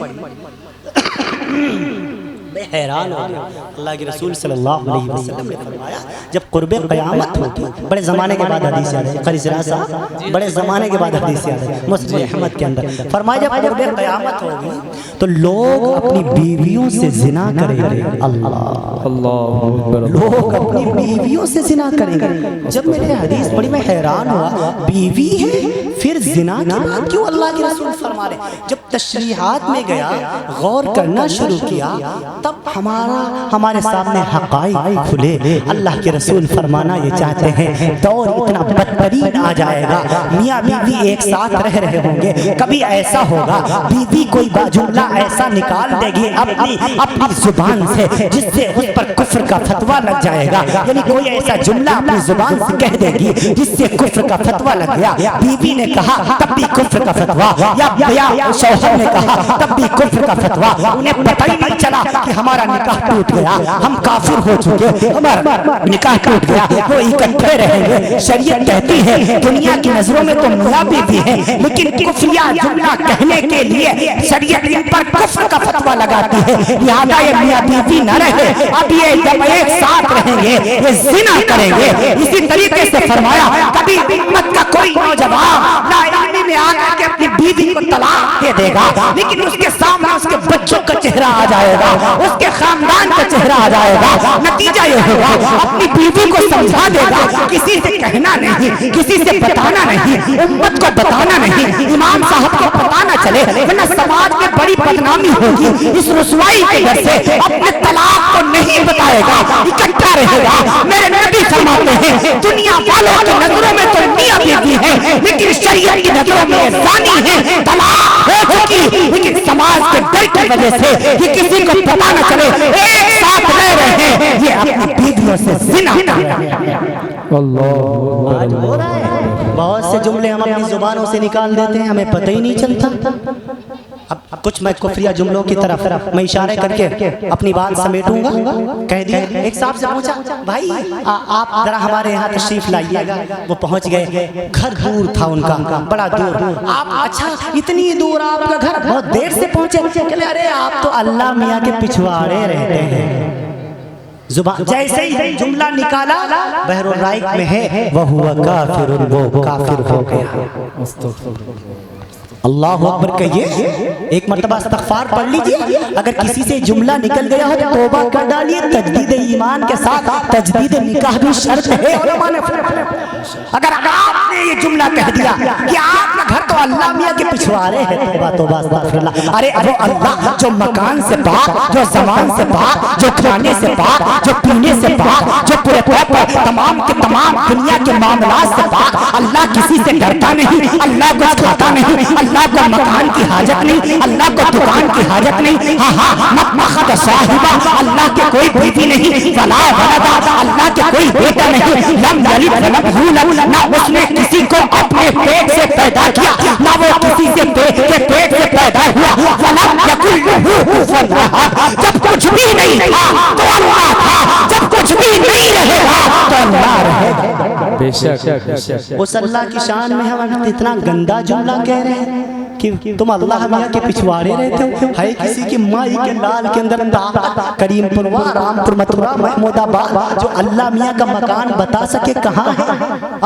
میں حیران ہو گیا۔ اللہ کے رسول صلی اللہ علیہ وسلم نے فرمایا جب قرب قیامت ہوتی، بڑے زمانے کے بعد حدیث یاد ہے، قاری سراج صاحب بڑے زمانے کے بعد حدیث یاد ہے مسلم احمد کے اندر، فرمایا جب قرب قیامت ہوگی تو لوگ اپنی بیویوں سے زنا کریں گے۔ اللہ اکبر، لوگ اپنی بیویوں سے زنا کریں گے۔ جب میں نے حدیث پڑھی میں حیران ہوا، بیوی ہے پھر زنا کی بات کیوں اللہ کے رسول فرما رہے؟ جب تشریحات میں گیا، غور کرنا شروع کیا تب ہمارے سامنے حقائق کھلے۔ اللہ کے رسول فرمانا یہ چاہتے ہیں دور اتنا بدترین آ جائے گا، میاں بیوی ایک ساتھ رہ رہے ہوں گے، کبھی ایسا ہوگا بیوی کوئی جملہ ایسا نکال دے گی اپنی زبان سے جس سے اس پر کفر کا فتویٰ لگ جائے گا، یعنی کوئی ایسا جملہ اپنی زبان سے کہہ دے گی جس سے کفر کا فتویٰ لگ گیا۔ بیوی نے کہا تب بھی کفر کا فتویٰ، یا شوہر نے کہا تب بھی کفر کا فتویٰ، انہیں پتہ ہی نہیں چلا کہ ہمارا نکاح ٹوٹ گیا، ہم کافر ہو چکے، ہمارا نکاح ٹوٹ گیا، وہ اکٹھے رہیں گے۔ شریعت کہتی ہے دنیا کی نظروں میں تو میاں بیوی ہے، لیکن کفریہ جملہ کہنے کے لیے شریعت ان پر کفر کا فتویٰ لگاتی ہے، لہذا یہ میاں بیوی نہ رہے، اب یہ جب ایک ساتھ رہیں گے یہ زنا کریں گے۔ اسی طریقے سے فرمایا کبھی امت کا کوئی نوجوان لا علمی میں آ کر کے اپنی بیوی کو طلاق دے دے گا، لیکن اس کے سامنے اس کے بچوں کا چہرہ آ جائے گا، اس کے خاندان کا چہرہ آ جائے گا، نتیجہ یہ ہوگا اپنی بیوی کو سمجھا دے گا، کسی سے کہنا نہیں، کسی سے بتانا نہیں، امت کو بتانا نہیں، امام صاحب کو پتہ نہ چلے، ورنہ سماج میں بڑی بدنامی ہوگی۔ اس رسوائی کے ڈر سے اپنے طلاق کو نہیں بتائے گا، اکٹھا رہے گا۔ میرے نبی فرماتے ہیں دنیا والوں کی نظروں میں تو میاں بیوی ہے، لیکن شریعت کی نظروں میں زانی ہے، طلاق ہو چکی، لیکن سماج کے ڈر کی وجہ سے کہ کسی کو پتہ نہ چلے ایک ساتھ رہ رہے ہیں، یہ اپنی بیویوں سے زنا کر رہے ہیں۔ آج ہو رہا ہے، بہت سے جملے ہم اپنی زبانوں سے نکال دیتے ہیں، ہمیں پتہ ہی نہیں چلتا۔ اب کچھ میں کفریہ جملوں کی طرف میں اشارے کر کے اپنی بات سمیٹوں گا۔ کہہ دیا ایک صاحب سے پوچھا بھائی آپ ذرا ہمارے یہاں تشریف لائیے گا، وہ پہنچ گئے، گھر دور تھا ان کا، بڑا دور۔ آپ اچھا اتنی دور آپ کا گھر، بہت دیر سے پہنچے، کہنے ارے آپ تو اللہ میاں کے پچھواڑے رہتے ہیں۔ زبان جیسے ہی جملہ نکالا بحر الرائق میں ہے وَهُوَ كَافِرٌ، وہ کافر ہو گیا۔ اللہ اکبر کہیے، ایک مرتبہ استغفار پڑھ لیجئے۔ اگر کسی سے جملہ نکل گیا ہو تو توبہ کر ڈالیے، تجدید ایمان کے ساتھ تجدید نکاح بھی شرط ہے۔ اگر آپ نے یہ جملہ کہہ دیا کہ آپ کا گھر تو اللہ میاں کے پچھواڑے ہے، توبہ توبہ استغفر اللہ، ارے وہ اللہ جو مکان سے پاک، جو زمان سے پاک، جو کھانے سے پاک، جو پینے سے پاک، جو پورے طور پر تمام کے تمام دنیا کے معاملات سے پاک، اللہ کسی سے ڈرتا نہیں، اللہ کچھ کھاتا نہیں، اللہ کو مکان کی حاجت نہیں، اللہ کو دکان کی حاجت نہیں، متخذ صاحبہ، اللہ کے کوئی بیٹی نہیں، ولا ولد، اللہ کے کوئی بیٹا نہیں، لم یلد ولم یولد، نہ اس نے کسی کو اپنے پیٹ سے پیدا کیا، نہ وہ کسی سے پیٹ سے پیدا ہوا، ولم یکن لہ کفوا احد، جب کچھ بھی نہیں تھا تو اللہ تھا، جب کچھ بھی نہیں رہے گا تو اللہ رہے گا۔ بے شک اس اللہ کی شان میں ہم اتنا گندا جملہ کہہ رہے ہیں کہ تم اللہ میاں کے پچھواڑے رہتے ہو۔ ہے کسی کی مائی کے لال کے اندر کریم پوروا، رام پور، متھرا، محمود آباد، جو اللہ میاں کا مکان بتا سکے کہاں ہے؟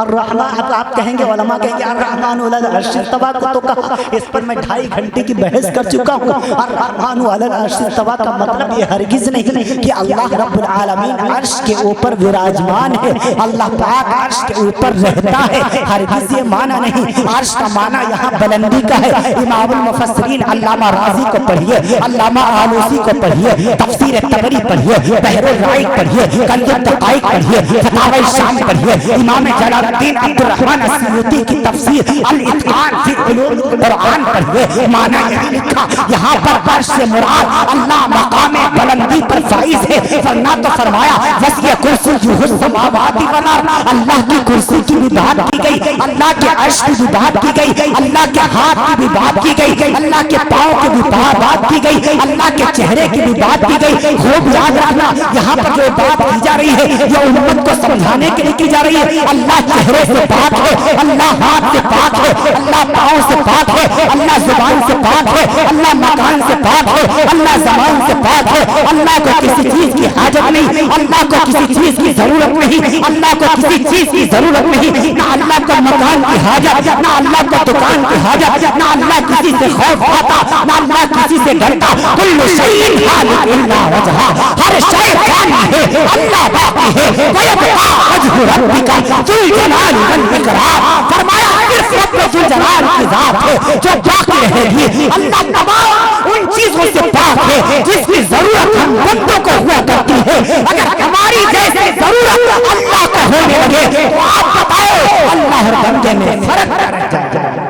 الرحمن، آپ کہیں گے، علماء کہیں گے الرحمن علی العرش استویٰ کو تو کہا، اس پر میں 2.5 گھنٹے کی بحث کر چکا ہوں۔ الرحمن علی العرش استویٰ کا مطلب یہ ہرگز نہیں کہ اللہ رب العالمین عرش کے اوپر وراجمان ہے، اللہ پاک عرش کے اوپر رہتا ہے، ہرگز یہ معنی نہیں۔ عرش کا معنی یہاں بلندی کا ہے۔ امام المفسرین علامہ راضی کو پڑھیے، علامہ آلوسی کو پڑھیے، تفسیر طبری پڑھیے، بحر الرائق پڑھیے، کنز الدقائق پڑھیے، فتاوی شام پڑھیے، امام جلال الدین عبد الرحمن السیوطی کی تفسیر الاتقان فی علوم القرآن پڑھیے۔ معنی یہی لکھا یہاں پر عرش سے مراد اللہ مقام بلندی پر فائز ہے، ورنہ تو فرمایا وسیع کرسیہ السماوات والارض، اللہ کی کرسی کی بھی بات کی گئی، اللہ کے عرش کی بھی بات کی گئی، اللہ کے ہاتھ کی بھی بات کی گئی، اللہ کے پاؤں کی بھی بات کی گئی، اللہ کے چہرے کی بھی بات کی گئی۔ خوب یاد رکھنا یہاں پر جو بات کی جا رہی ہے یہ امت کو سمجھانے کے لیے کی جا رہی ہے۔ اللہ چہرے سے پاک ہے، اللہ ہاتھ سے پاک ہے، اللہ پاؤں سے پاک ہے، اللہ زبان سے پاک ہے، اللہ مکان سے پاک ہے، اللہ زمان سے پاک ہے، اللہ کو کسی چیز کی حاجت نہیں، اللہ کو کسی چیز کی ضرورت نہیں، اللہ کو کسی چیز کی ضرورت نہیں، نہ اللہ کو مکان کی حاجت، نہ اللہ کو دکان کی حاجت، نہ اللہ کسی سے خوف کھاتا، نہ اللہ کسی سے ڈرتا۔ کل شیء خالق الا وجہہ، ہر شے فانی ہے اللہ باقی ہے، ویبقى وجہ ربک ذو الجلال والاکرام، فرمایا صرف رب ذو الجلال کی ذات ہے جو باقی رہے گی۔ اللہ تمام ان چیزوں سے پاک ہے جس کی ضرورت ہم بندوں کو ہوا کرتی ہے. اگر ہماری جیسی ضرورت اللہ کو ہونے لگے تو آپ بتاؤ اللہ اور بندے میں فرق رہ جائے.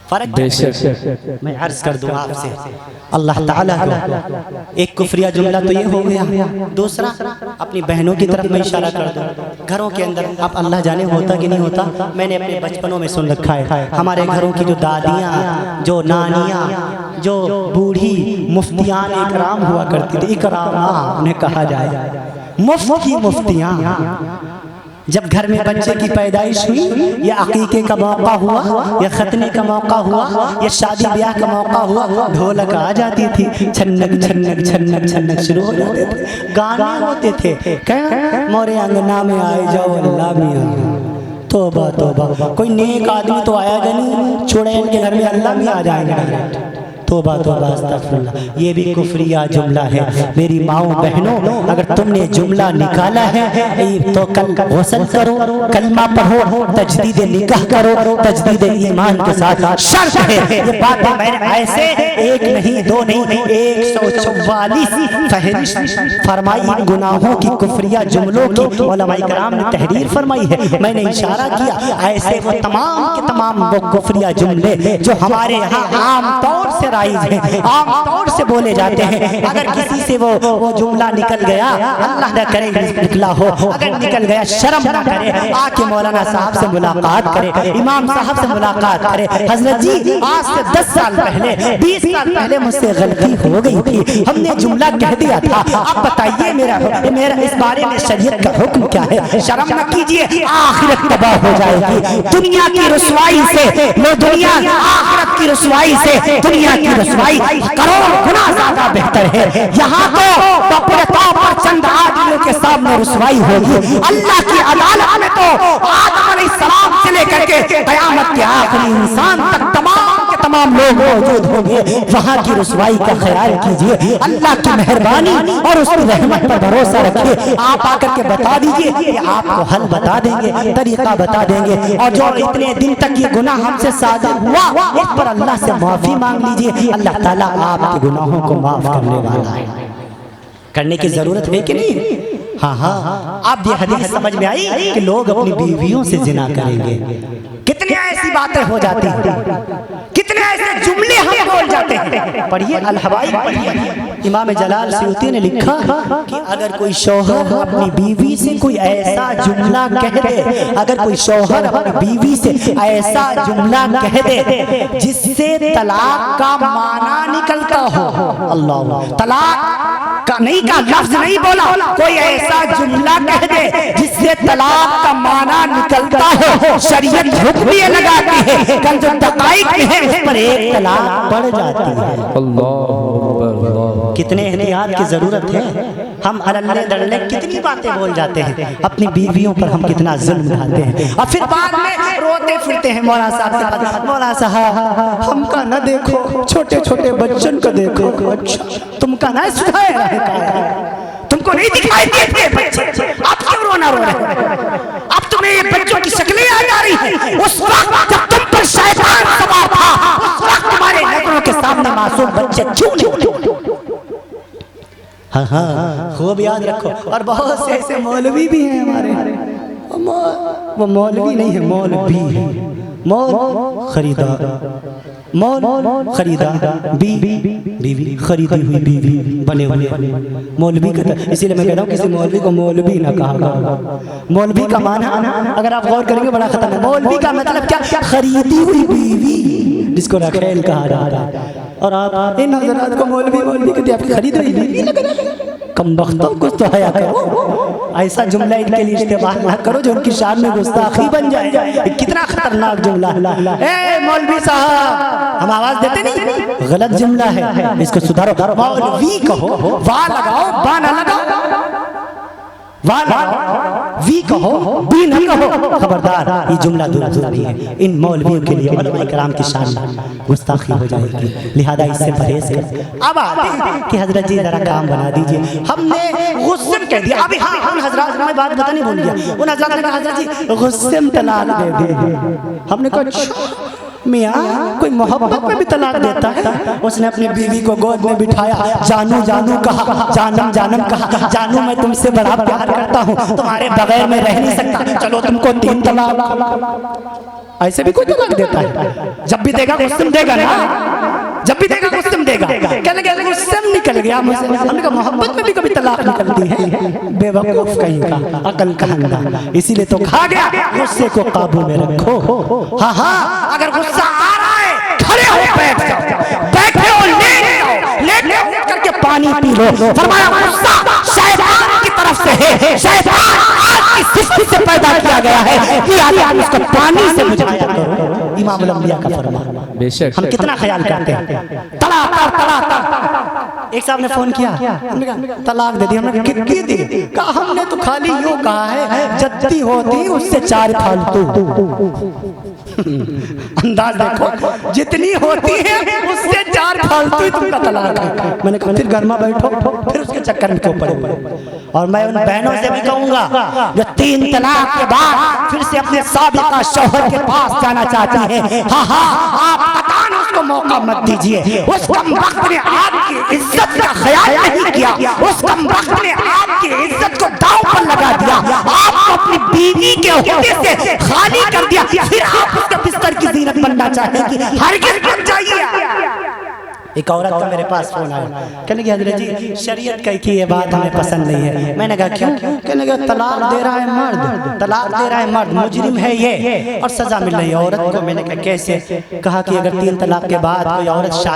فرق بے شک. میں عرض کر دوں آپ سے اللہ تعالیٰ کو ایک کفریہ جملہ تو یہ ہو گیا. دوسرا اپنی بہنوں کی طرف میں اشارہ کر دوں. گھروں کے اندر اب اللہ جانے ہوتا کہ نہیں ہوتا, میں نے اپنے بچپنوں میں سن رکھا ہے ہمارے گھروں کی جو دادیاں, جو نانیاں, جو بوڑھی مفتیان اکرام ہوا کرتی تھی, اکرامہ انہیں کہا جائے, مفت کی مفتیاں, جب گھر میں بچے کی پیدائش ہوئی یا عقیقے کا موقع ہوا یا ختنے کا موقع ہوا یا شادی بیاہ کا موقع ہوا, ڈھولک آ جاتی تھی, چھنک چھنک چھنک چھنک شروع ہو جاتے تھے, گانے ہوتے تھے, مورے انگنا میں آئے جاؤ اللہ میاں. توبہ توبہ, کوئی نیک آدمی تو آیا گا نہیں, چڑیل کے گھر میں اللہ میاں آ جائے گا. توبہ توبہ استغفر اللہ. یہ بھی کفریہ جملہ ہے. میری ماؤں بہنوں, اگر تم نے جملہ نکالا ہے تو کل غسل کرو, کلمہ پڑھو, تجدید نکاح کرو, تجدید ایمان کے ساتھ. شرط ہے یہ باتیں میں نے ایسے ایک نہیں دو نہیں 144 فہرست فرمائی گناہوں کی, کفریہ جملوں کی علماء کرام نے تحریر فرمائی ہے. میں نے اشارہ کیا ایسے وہ تمام کے تمام وہ کفریہ جملے جو ہمارے یہاں عام طور سے عام طور سے بولے جاتے ہیں. اگر کسی سے وہ جملہ نکل گیا, اللہ نہ کرے نکلا ہو, اگر نکل گیا شرم نہ کرے, آ کے مولانا صاحب سے ملاقات کرے, امام صاحب سے ملاقات کرے. حضرت جی آج سے 10 سال پہلے 20 سال پہلے مجھ سے غلطی ہو گئی تھی, ہم نے جملہ کہہ دیا تھا, اب بتائیے میرا اس بارے میں شریعت کا حکم کیا ہے. شرم نہ کیجئے, آخرت تباہ ہو جائے گی. دنیا کی رسوائی سے, دنیا آخرت کی رسوائی سے دنیا کی رسوائی کروڑ گنا زیادہ بہتر ہے. یہاں تو اپنے طور پر چند آدمیوں کے سامنے رسوائی ہوگی, اللہ کی عدالت میں تو آدم علیہ السلام سے لے کر کے قیامت کے آخری انسان تک تمام کے تمام لوگ موجود ہوں گے. وہاں کی رسوائی کا خیال کیجئے, اللہ کی مہربانی اور اس کی رحمت پر بھروسہ رکھیے. آپ آ کر کے بتا دیجئے کہ آپ کو حل بتا دیں گے, طریقہ بتا دیں گے, اور جو اتنے دن تک یہ گناہ ہم سے صادر ہوا اس پر اللہ سے معافی مانگ لیجئے. اللہ تعالیٰ آپ کے گناہوں کو معاف کرنے والا ہے. کرنے کی ضرورت ہے کہ نہیں؟ ہاں ہاں. آپ یہ حدیث سمجھ میں آئی کہ لوگ اپنی بیویوں سے زنا کریں گے. کتنے ایسی باتیں ہو جاتی ہیں, کتنے ایسے جملے ہم بول جاتے ہیں. پڑھیے الحوائج پڑھیے. امام جلال سیوطی نے لکھا کہ اگر کوئی شوہر اپنی بیوی سے کوئی ایسا جملہ کہہ دے, اگر کوئی شوہر اپنی بیوی سے ایسا جملہ کہہ دے جس سے طلاق کا معنی نکلتا ہو, اللہ طلاق کا نہیں کا لفظ نہیں بولا, کوئی ایسا جملہ کہہ دے جس سے طلاق کا معنی نکلتا ہو, شریعت حکم یہ لگاتی ہے کل جو دقائق ہے اس پر ایک طلاق پڑ جاتی ہے. کتنے احتیاط کی ضرورت ہے. ہم اللے دلے کتنی باتیں بول جاتے ہیں, اپنی بیویوں پر ہم کتنا ظلم ڈھاتے ہیں, اور پھر بعد میں روتے پھرتے ہیں مولانا صاحب سے پاس, مولانا صاحب ہم کا نہ دیکھو, چھوٹے چھوٹے بچن کو دیکھو, تم کا نہ سکھائے رہے, تم کو نہیں دکھائی دیتے بچے, اب کیوں رونا رو رہے ہیں؟ اب تمہیں یہ بچوں کی شکلیں آ جا رہی ہیں. اس وقت جب تم پر شیطان سوار تھا, اس وقت تمہارے نظروں کے سامنے معصوم بچے کیوں نہیں؟ ہاں ہاں خوب یاد رکھو. اور بہت سے ایسے مولوی بھی ہیں ہمارے, وہ مولوی نہیں ہے, مولوی ہے, مول خریدار, مول خریدار, بیوی خریدی ہوئی بیوی بنے ہوئے مولوی کا. اسی لیے میں کہتا ہوں کسی مولوی کو مولوی نہ کہا گا. مولوی کا معنی اگر آپ غور کریں گے بڑا خطرناک ہے. مولوی کا مطلب کیا؟ خریدی ہوئی بیوی, جس کو رکھیل کہا جاتا ہے. اور آپ ان حضرات کو مولوی کہتے ہیں, آپ کی خرید ہوئی بیوی لگ رہا ہے. کم بختوں کو تو حیا کرو, ایسا جملہ ان کے لیے استعمال نہ کرو جو ان کی شان میں گستاخی بن جائے. کتنا خطرناک جملہ ہے. اے مولوی صاحب, ہم آواز دیتے نہیں, غلط جملہ ہے, اس کو سدھارو. مولوی کہو, وا لگاؤ, با نہ لگاؤ, وا لگاؤ, وی کہو, بی نہ کہو. خبردار, یہ جملہ درست نہیں ہے. ان مولویوں کے لیے علماء کرام کی شان گستاخی ہو جائے گی, لہذا اس سے پرہیز کریں. اب آتے ہیں کہ حضرت جی ذرا کام بنا دیجئے. ہم نے غسل کہہ دیا. ابھی ہاں ان حضرات میں بات بتانی بھول گیا. ان حضرات نے کہا حضرت جی غسل طلاق دے دیں. ہم نے کہا میاں کوئی محبت میں بھی طلاق دیتا ہے؟ اس نے اپنی بیوی کو گود میں بٹھایا، جانو جانو کہا، جانم جانم کہا، جانو میں تم سے بڑا پیار کرتا ہوں، تمہارے بغیر میں رہ نہیں سکتا، چلو تم کو 3 طلاق۔ ایسے بھی کوئی طلاق دیتا ہے؟ جب بھی دے گا غصم دے گا نا، جب بھی دے گا غصم دے گا۔ کہنے گیا غصم نکل گیا مجھ سے، ہم نے کہا محبت میں بھی کبھی طلاق نکلتی ہے؟ بے وقوف کہیں کا، عقل کا اندھا۔ اسی لیے تو کہا گیا غصے کو قابو میں رکھو۔ ہاں ہاں، اگر غصہ آ رہا ہے کھڑے ہو بیٹھ جاؤ، بیٹھے ہو لیٹ جاؤ، لیٹ اٹھ کر کے پانی پی لو۔ فرمایا غصہ شیطان کی طرف سے ہے، شیطان آگ کی سستی سے پیدا کیا گیا ہے، لہذا اس کو پانی سے بجھایا کرو۔ امام الانبیاء کا فرمان۔ بے شک ہم کتنا خیال کرتے ہیں، تڑا تڑا۔ ایک صاحب نے فون کیا، ہم نے کہا طلاق دے دی، ہم نے کہا کتنی دی؟ کہا ہم نے تو خالی یوں کہا ہے جتنی ہوتی اس سے 4 پھالتو۔ انداز دیکھو، جتنی ہوتی ہے اس سے 4 پھالتو ہی تم کا طلاق ہے۔ میں نے کہا پھر گھر میں بیٹھو، پھر اس کے چکر میں کیوں پڑے ہوئے؟ اور میں ان بہنوں سے بھی کہوں گا جو 3 طلاق کے بعد پھر سے اپنے سابقہ شوہر کے پاس جانا چاہتی ہیں، ہاں ہاں آپ قطعاً اس کو موقع مت دیجیے۔ اس کم وقت نے آپ کی عزت کا خیال نہیں کیا، اس کم وقت نے آپ کی عزت کو داؤ پر لگا دیا، آپ کو اپنی بیوی کے عہدے سے خالی کر دیا، پھر آپ اس کے بستر کی زینت بننا چاہتے ہیں کہ ہرگز مت جائیے۔ ایک عورت کا میرے پاس فون آیا، کہنے کہ حضرت جی شریعت کی یہ بات ہمیں پسند نہیں ہے۔ میں نے کہا کیوں؟ کہنے کہ طلاق دے رہا ہے مرد، طلاق دے رہا ہے مرد، مجرم ہے یہ اور سزا مل رہی ہے عورت کو۔ میں نے کہا کیسے؟ کہا کہ اگر 3 طلاق کے بعد کوئی عورت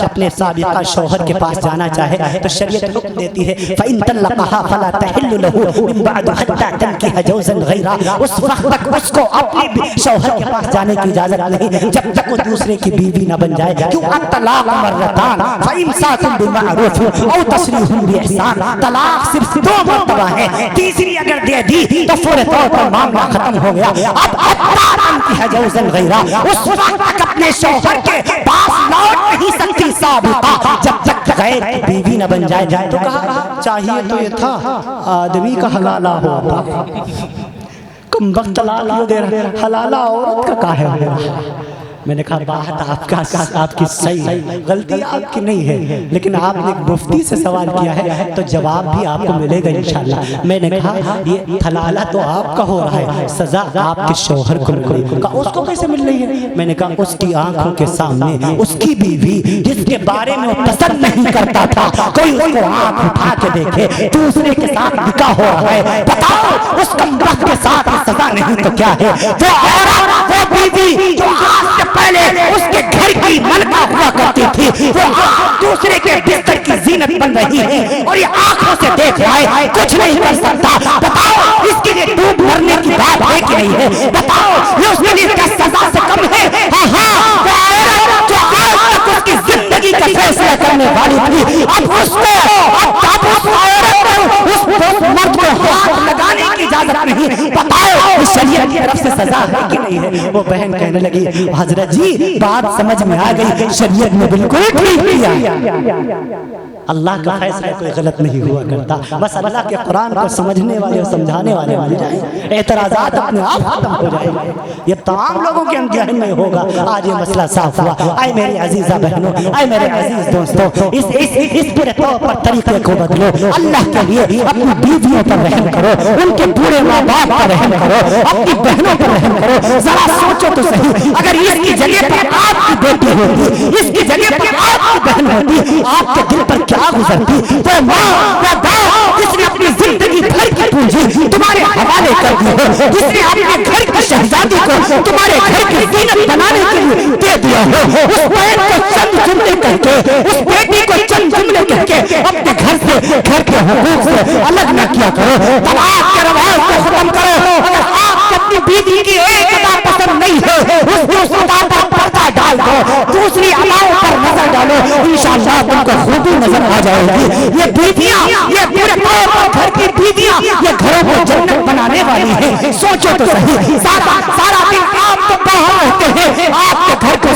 اپنے سابقہ شوہر کے پاس جانا چاہے تو شریعت حکم دیتی ہے فَإِن طَلَّقَهَا فَلَا تَحِلُّ لَهُ مِن بَعْدُ حَتَّى تَنكِحَ زَوْجًا غَيْرَهُ۔ اس وقت تک اس کو اپنے شوہر کے پاس جانے کی اجازت نہیں جب تک وہ دوسرے کی بیوی نہ بن جائے۔ کیوں؟ الطلاق مرتان فَإِمْسَاكٌ بِمَعْرُوفٍ أَوْ تَسْرِيحٌ بِإِحْسَانٍ۔ طلاق صرف 2 مرتبہ ہے، تیسری اگر دے دی تو فوری طور پر معاملہ ختم ہو گیا۔ اب حَتَّى تَنكِحَ زَوْجًا غَيْرَهُ، اس وقت تک اپنے شوہر کے پاس لوٹ نہیں سکتی سابقہ جب تک غیر بیوی نہ بن جائے۔ تو کہا چاہیے تو یہ تھا آدمی کا حلالہ ہوتا، کم وقت طلاق دے رہا، حلالہ عورت کا کہا ہے۔ میں نے کہا بات آپ کی صحیح ہے، غلطی آپ کی نہیں ہے، لیکن آپ نے ایک مفتی سے سوال کیا ہے تو جواب بھی آپ کو ملے گا انشاءاللہ۔ میں نے کہا یہ حلالہ تو آپ کا ہو رہا ہے، سزا آپ کے شوہر کو مل رہی ہے۔ کہا اس کو کیسے مل رہی ہے؟ میں نے کہا اس کی آنکھوں کے سامنے اس کی بیوی جس کے بارے میں وہ پسند نہیں کرتا تھا، کوئی اس کو آنکھ اٹھا کے دیکھے دوسرے کے ساتھ نکاح ہو رہا ہے، بتاؤ اس کمبخت کے ساتھ سزا نہیں تو کیا ہے؟ وہ عورت، وہ بیوی جو آج سے پہلے اس کے گھر کی ملکہ ہوا کرتی تھی، وہ دوسرے کے بستر کی زینت بن رہی ہے اور یہ آنکھوں سے دیکھ رہا ہے، کچھ نہیں کر سکتا۔ بتاؤ اس کے لیے ڈوب مرنے کی بات ہے کہ نہیں ہے؟ بتاؤ یہ اس کے لیے کیا سزا سے کم ہے؟ ہاں ہاں، وہ عورت جو آج تک اس کی زندگی کا فیصلہ کرنے والی تھی، اب اس کو اس عورت کو اس مرد کو ہاتھ لگانے کی اجازت نہیں۔ بتاؤ اس شریعت کی طرف سے سزا ہے کہ نہیں ہے؟ وہ بہن کہنے لگی حضرت جی بات سمجھ میں آ گئی، شریعت نے بالکل ٹھیک کیا۔ اللہ کا فیصلہ کوئی غلط نہیں ہوا کرتا، بس اللہ کے قرآن کو سمجھنے والے اور سمجھانے والے مل جائیں، اعتراضات اپنے آپ ختم ہو جائیں گے۔ یہ تمام لوگوں کے ذہن میں ہوگا آج یہ مسئلہ صاف ہوا۔ اے میری عزیزہ بہنوں، اے میرے عزیز دوستوں، اس پورے طور پر طریقے کو بدلو، اللہ کے لیے اپنی بیویوں پر رحم کرو، ان کے بوڑھے ماں باپ پر رحم کرو، اپنی بہنوں پر رحم کرو۔ ذرا سوچو تو صحیح، اگر اس کی جگہ پر آپ کی بیٹی ہوتی، اس کی جگہ پر آپ کی بہن ہوتی، آپ کے دل پر کیا گزرتی؟ وہ ماں، وہ باپ جس نے اپنی زندگی بھر کی پونجی تمہارے حوالے کر دی ہو، جس نے اپنے گھر کی شہزادی کو تمہارے گھر کی زینت بنانے کے لیے دے دیا ہو، اس بہن کو چند جملے کہہ کے، اس بیٹی کو چند جملے کہہ کے اپنے گھر سے، گھر کے حقوق سے الگ نہ کیا کرو۔ طلاق کے رواج کو ختم کرو۔ اگر آپ کو اپنی بیوی کی ایک ادا پسند نہیں ہے، اس دوسری ادا پر پردہ ڈال دو، دوسری اداؤں پر نظر ڈالو، انشاءاللہ تم کو خوبی نظر آ جائے گی۔ یہ بیویاں، یہ پورے طور پر گھر کی بیویاں یہ گھروں کو جنت بنانے والی ہیں۔ سوچو تو صحیح، سارا دن آپ تو باہر رہتے ہیں، آپ کے گھر کو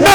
9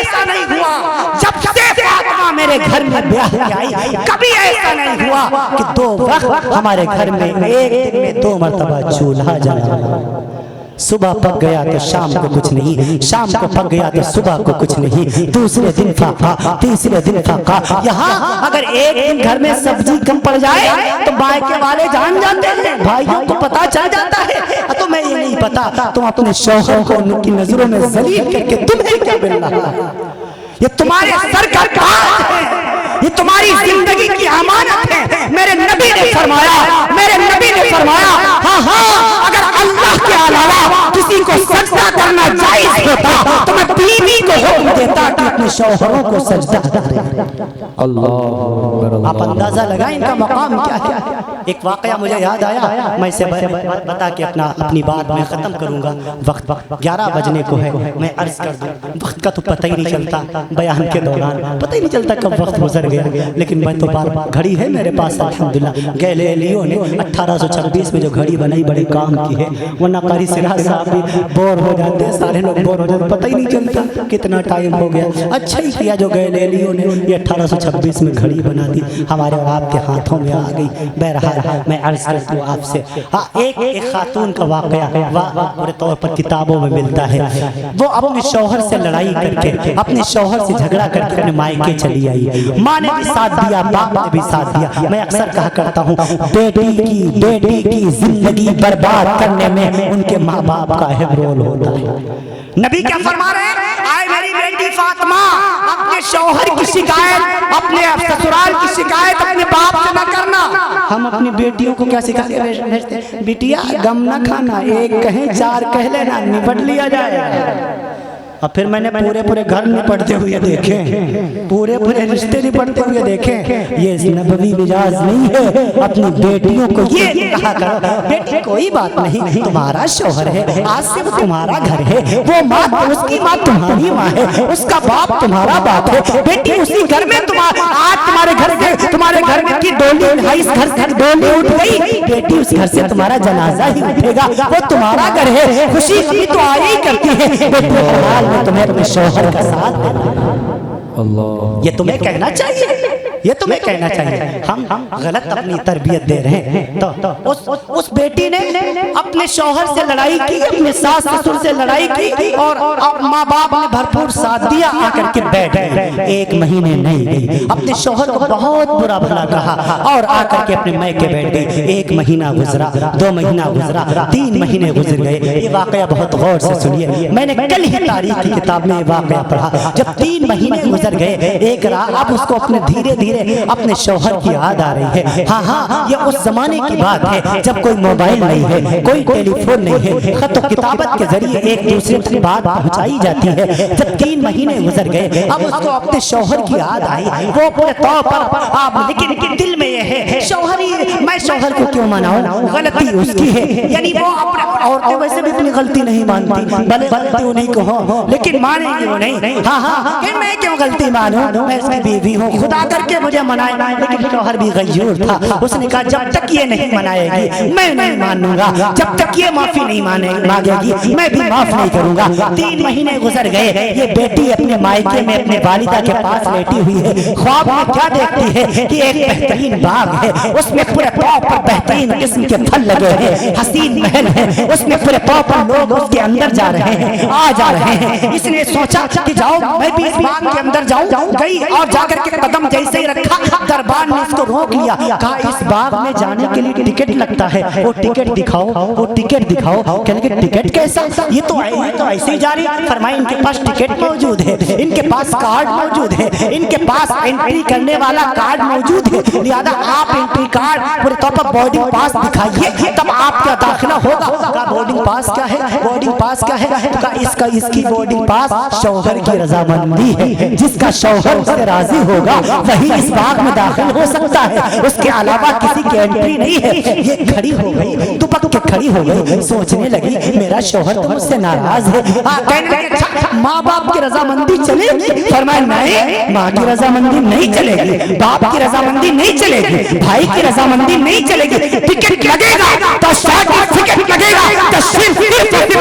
ایسا نہیں ہوا جب سے فاطمہ میرے گھر میں بیاہ کے آئی، کبھی ایسا نہیں ہوا کہ 2 وقت ہمارے گھر میں ایک دن میں 2 مرتبہ چولہا جلا۔ صبح پک گیا تو شام کو کچھ نہیں، شام کو پک گیا تو صبح کو کچھ نہیں، دوسرے دن فاقہ، تیسرے دن فاقہ۔ یہاں اگر ایک دن گھر میں سبزی کم پڑ جائے تو مائکے والے جان جاتے ہیں، بھائیوں کو پتا چل جاتا ہے۔ تو میں یہ نہیں پتا تم اپنے شوہر کو ان کی نظروں میں ذلیل کر کے تمہیں کیا مل رہا ہے؟ یہ تمہارے سر کا تاج ہے، یہ تمہاری زندگی کی امانت ہے۔ میرے نبی نے فرمایا، میرے نبی نے فرمایا، ہاں اگر اللہ کے علاوہ کسی کو سجدہ کرنا جائز ہوتا تو میں بیوی کو حکم دیتا کہ اپنے شوہروں کو سجدہ کرے۔ اللہ، آپ اندازہ لگائیں ان کا مقام کیا ہے۔ ایک واقعہ مجھے یاد آیا، میں اسے بتا کے اپنی بات میں ختم کروں گا۔ وقت 11 بجنے کو ہے، میں عرض کر دوں وقت کا تو پتہ ہی نہیں چلتا، بیان کے دوران پتہ ہی نہیں چلتا کب وقت گزر گیا، لیکن میں تو بار گھڑی ہے میرے پاس الحمدللہ۔ گیلیلیو نے 1826 میں جو گھڑی بنائی بڑے کام کی ہے، ورنہ قاری سراج صاحب بھی بور ہو جاتے ہیں، سارے لوگ بور ہو جاتے ہیں، پتہ ہی نہیں چلتا کتنا ٹائم ہو گیا۔ اچھا ہی کیا جو گیلیلیو نے یہ 1826 میں گھڑی بنا دی، ہمارے اور آپ کے ہاتھوں میں آ گئی۔ بہرحال میں عرض کرتا ہوں آپ سے، ایک خاتون کا واقعہ پورے طور پر کتابوں میں ملتا ہے۔ وہ اپنے شوہر سے لڑائی کر کے، اپنے شوہر سے جھگڑا کر کے اپنے مائکے چلی آئی۔ ماں نے بھی ساتھ دیا، باپ نے بھی ساتھ دیا۔ میں اکثر کہا کرتا ہوں بیٹی کی زندگی برباد کرنے میں ان کے ماں باپ کا اہم رول ہوتا ہے۔ نبی کیا فرما رہے ہیں؟ آئے میری بیٹی فاطمہ، اپنے شوہر کی شکایت، اپنے سسرال کی شکایت اپنے باپ سے نہ کرنا۔ ہم اپنی بیٹیوں کو کیا سکھاتے ہیں؟ بیٹیا غم نہ کھانا، ایک کہیں 4 کہہ لینا، نپٹ لیا جائے۔ اور پھر میں نے پورے گھر نپٹتے ہوئے دیکھے، پورے رشتے نپٹتے ہوئے دیکھے۔ یہ نبوی مزاج نہیں ہے۔ اپنی بیٹیوں کو یہ کہا کرو، بیٹی کوئی بات نہیں، تمہارا شوہر ہے، آج سے وہ تمہارا گھر ہے، وہ ماں اس کی ماں تمہاری ماں ہے، اس کا باپ تمہارا باپ ہے۔ بیٹی اسی گھر میں آج تمہارے گھر میں کی ڈولی، اس گھر ڈولی اٹھ گئی، بیٹی اس گھر سے تمہارا جنازہ ہی اٹھے گا، وہ تمہارا گھر ہے، خوشی بھی تو آئی ہی کرتی ہے۔ بیٹی تمہیں اپنے شوہر کا ساتھ دینا، یہ تمہیں کہنا چاہیے، یہ تمہیں کہنا چاہیے۔ ہم غلط اپنی تربیت دے رہے ہیں۔ تو اس بیٹی نے اپنے شوہر سے لڑائی کی، اپنے ساس سسر سے لڑائی کی، اور ماں باپ نے بھرپور ساتھ دیا، آ کر کے بیٹھ گئی۔ 1 مہینے نہیں گئی، اپنے شوہر کو بہت برا بھلا کہا اور آ کر کے اپنے میکے بیٹھ گئی۔ 1 مہینہ گزرا، 2 مہینہ گزرا، 3 مہینے گزر گئے۔ یہ واقعہ بہت غور سے سنیے، میں نے کل ہی تاریخ کی کتاب میں یہ واقعہ پڑھا۔ جب 3 مہینے گزر گئے، ایک رات اب اس کو اپنے دھیرے اپنے شوہر کی یاد آ رہی ہے۔ ہاں یہ اس زمانے کی بات ہے جب کوئی موبائل نہیں ہے، کوئی ٹیلی فون نہیں ہے، خط و کتابت کے ذریعے ایک دوسرے تک بات پہنچائی جاتی ہے۔ جب 3 مہینے گزر گئے، اب اس کو اپنے شوہر کی یاد آئی۔ وہ اپنے طور پر لیکن دل میں یہ ہے میں شوہر کو کیوں مناؤں، غلطی اس کی ہے۔ یعنی وہ عورتیں ویسے بھی اپنی غلطی نہیں مانتی، بھلے غلطی انہیں کو ہو لیکن مانیں گی وہ نہیں۔ ہاں کہ میں کیوں غلطی مانوں، میں اس کی بیوی ہوں، خدا کر کے مجھے منائے۔ لیکن شوہر بھی غیور تھا، اس نے کہا جب تک یہ نہیں منائے گی میں نہیں مانوں گا، جب تک یہ معافی نہیں مانگے گی میں بھی معاف نہیں کروں گا۔ 3 مہینے گزر گئے، یہ بیٹی اپنے مائکے میں اپنے والدہ کے پاس لیٹی ہوئی ہے۔ خواب میں کیا دیکھتی ہے کہ ایک بہترین باغ ہے، اس میں پورے پاؤں پر بہترین قسم کے پھل لگے ہیں، حسین محل ہے، اس میں پورے پاؤں پر لوگ اس کے اندر جا رہے ہیں، آ جا رہے ہیں۔ اس نے سوچا کہ جاؤ میں بھی اس باغ کے اندر جاؤں، گئی اور جا کر کے قدم جیسے ہی رکھا، دربان نے اس کو روک لیا، کہا اس باغ میں جانے کے لیے ٹکٹ لگتا ہے، وہ ٹکٹ دکھاؤ، وہ ٹکٹ دکھاؤ۔ کہنے لگے ٹکٹ کیسا، یہ تو ایسے ہی جاری۔ فرمایا ان کے پاس ٹکٹ موجود ہے، ان کے پاس کارڈ موجود ہے، ان کے پاس انٹری کرنے والا کارڈ موجود ہے، لہذا آپ انٹری کارڈ پورے طور پر بورڈنگ پاس دکھائیے تب آپ کا داخلہ ہوگا۔ کہا بورڈنگ پاس کیا ہے، بورڈنگ پاس کیا ہے؟ کہا اس کی بورڈنگ پاس شوہر کی رضامندی ہے، جس کا شوہر اس سے راضی ہوگا وہی اس باغ میں داخل ہو سکتا ہے، اس کے علاوہ کسی کی انٹری نہیں ہے۔ یہ کھڑی ہو گئی، دپک کے کھڑی ہو گئی، سوچنے لگی میرا شوہر تو مجھ سے ناراض ہے۔ ماں باپ کی رضامندی چلے گی؟ فرمایا نہیں، ماں کی رضامندی نہیں چلے گی، باپ کی رضامندی نہیں چلے گی، بھائی کی رضامندی نہیں چلے گی۔ ٹکٹ لگے گا تو سرٹیفکیٹ لگے گا تو صرف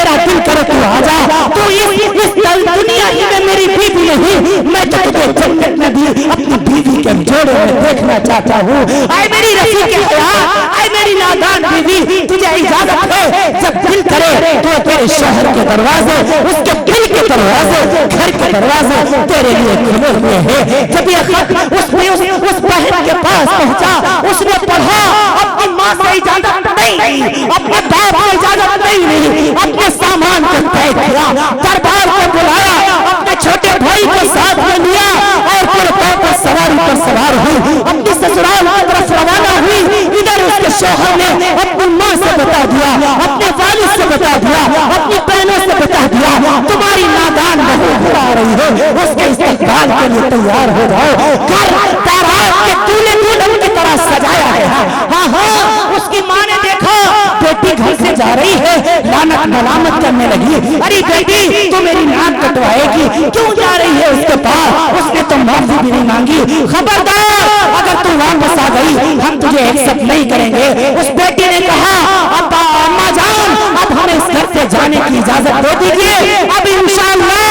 میرا دل کرے تو آجا، تو اس دنیا ہی میں میری بیوی نہیں، میں تو تجھے جنت میں بھی اپنی بیوی کے جوڑے میں دیکھنا چاہتا ہوں۔ اے میری رفیق حیات، اے میری نادان بیوی، تجھے اجازت ہے جب دل کرے تو تیرے شوہر کے دروازے، اس کے دل کے دروازے، گھر کے دروازے تیرے لیے کھلے ہوئے ہیں۔ جب یہ خط اس بہن کے پاس پہنچا، اس نے پڑھا، اپنی ماں سے اجازت نہیں، اپنے باپ سے اجازت نہیں، اپنے سامان کو طے کیا، دربار کو بلایا، اپنے چھوٹے بھائی کو ساتھ میں لیا اور پھر پر سواری پر سوار ہوئی، اپنی سسرال کی طرف روانہ ہوئی۔ ادھر اس کے شوہر نے اپنی ماں سے بتا دیا، اپنے والد سے بتا دیا، اپنی بہنوں سے بتا دیا، تمہاری نادان بہو آ رہی ہے، اس کے استقبال کے لیے تیار ہو جاؤ۔ گھر تارات کے دولے دولہن کی طرح سجایا ہے۔ ہاں ہاں، اس کی ماں نے دیکھا بیٹی گھر سے جا رہی ہے، لعنت ملامت کرنے لگی، ارے بیٹی تو میری ناک کٹوائے گی، کیوں جا رہی ہے اس کے پاس؟ اس نے تو معافی بھی نہیں مانگی۔ خبردار، اگر تو واپس آ گئی ہم تجھے ایکسپٹ نہیں کریں گے۔ اس بیٹی نے کہا ابا اما جان، اب ہمیں اس گھر سے جانے کی اجازت دے دیجیے، اب انشاءاللہ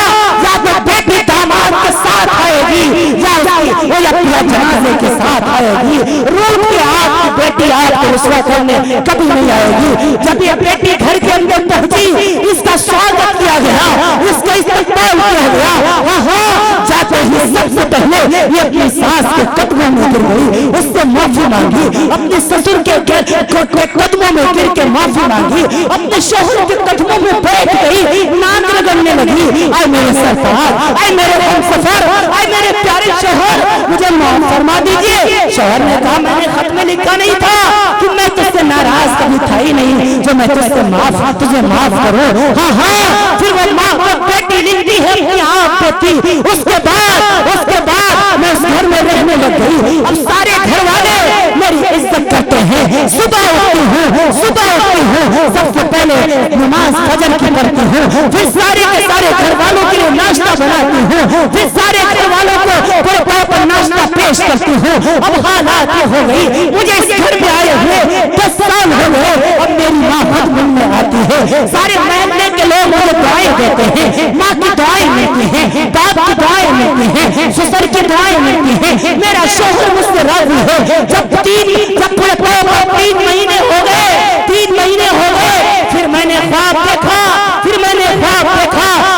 یا تو بیٹی داماد کے ساتھ آئے گی یا جنازے کے ساتھ آئے گی، روٹ کے آپ کی بیٹی آپ کو رسوا کرنے کبھی نہیں آئے گی۔ جب یہ بیٹی گھر کے اندر پہنچی، اس کا سواگت کیا گیا، اس کا استقبال کیا گیا۔ ہاں، جاتے ہی سب سے پہلے یہ اپنی ساس کے قدموں میں گر گئی، اس سے معافی مانگی، اپنے سسر کے قدموں میں گر کے معافی مانگی، اپنے شوہر کے قدموں میں بیٹھ گئی، ناک رگڑنے لگی، اے میرے سرکار، اے میرے ہمسفر، اے میرے پیارے شوہر، مجھے معاف فرما دیجئے۔ شوہر نے کہا میں نے خط میں لکھا نہیں تھا کہ میں تجھ سے ناراض کبھی تھا ہی نہیں، جو میں تجھ سے تجھے معاف کروں۔ ہاں ہاں، پھر وہ ماں کو بیٹی لکھتی ہے اپنی آپ بیٹی، اس کے بعد میں اس گھر میں رہنے لگ گئی۔ اب سارے گھر والے میری عزت کرتے ہیں، صبح اٹھتی ہوں، سب سے پہلے نماز فجر کی پڑھتی ہوں، پھر سارے کے سارے گھر والوں کے لیے ناشتہ بناتی ہوں، پھر سارے گھر والوں کو پر ناشتہ پیش کرتی ہوں۔ اب حالات یہ ہو گئی، مجھے اس گھر میں آئے ہوئے 10 سال ہو گئے، اب میری ماں خود ملنے آتی ہے، سارے محلے کے لوگ مجھے دعائیں دیتے ہیں، ماں کی دعائیں ملتی ہیں، باپ کی دعائیں ملتی ہیں، سسر کی دعائیں ملتی ہیں، میرا شوہر مجھ سے راضی ہے۔ جب پورے 3 مہینے ہو گئے، پھر میں نے خواب دیکھا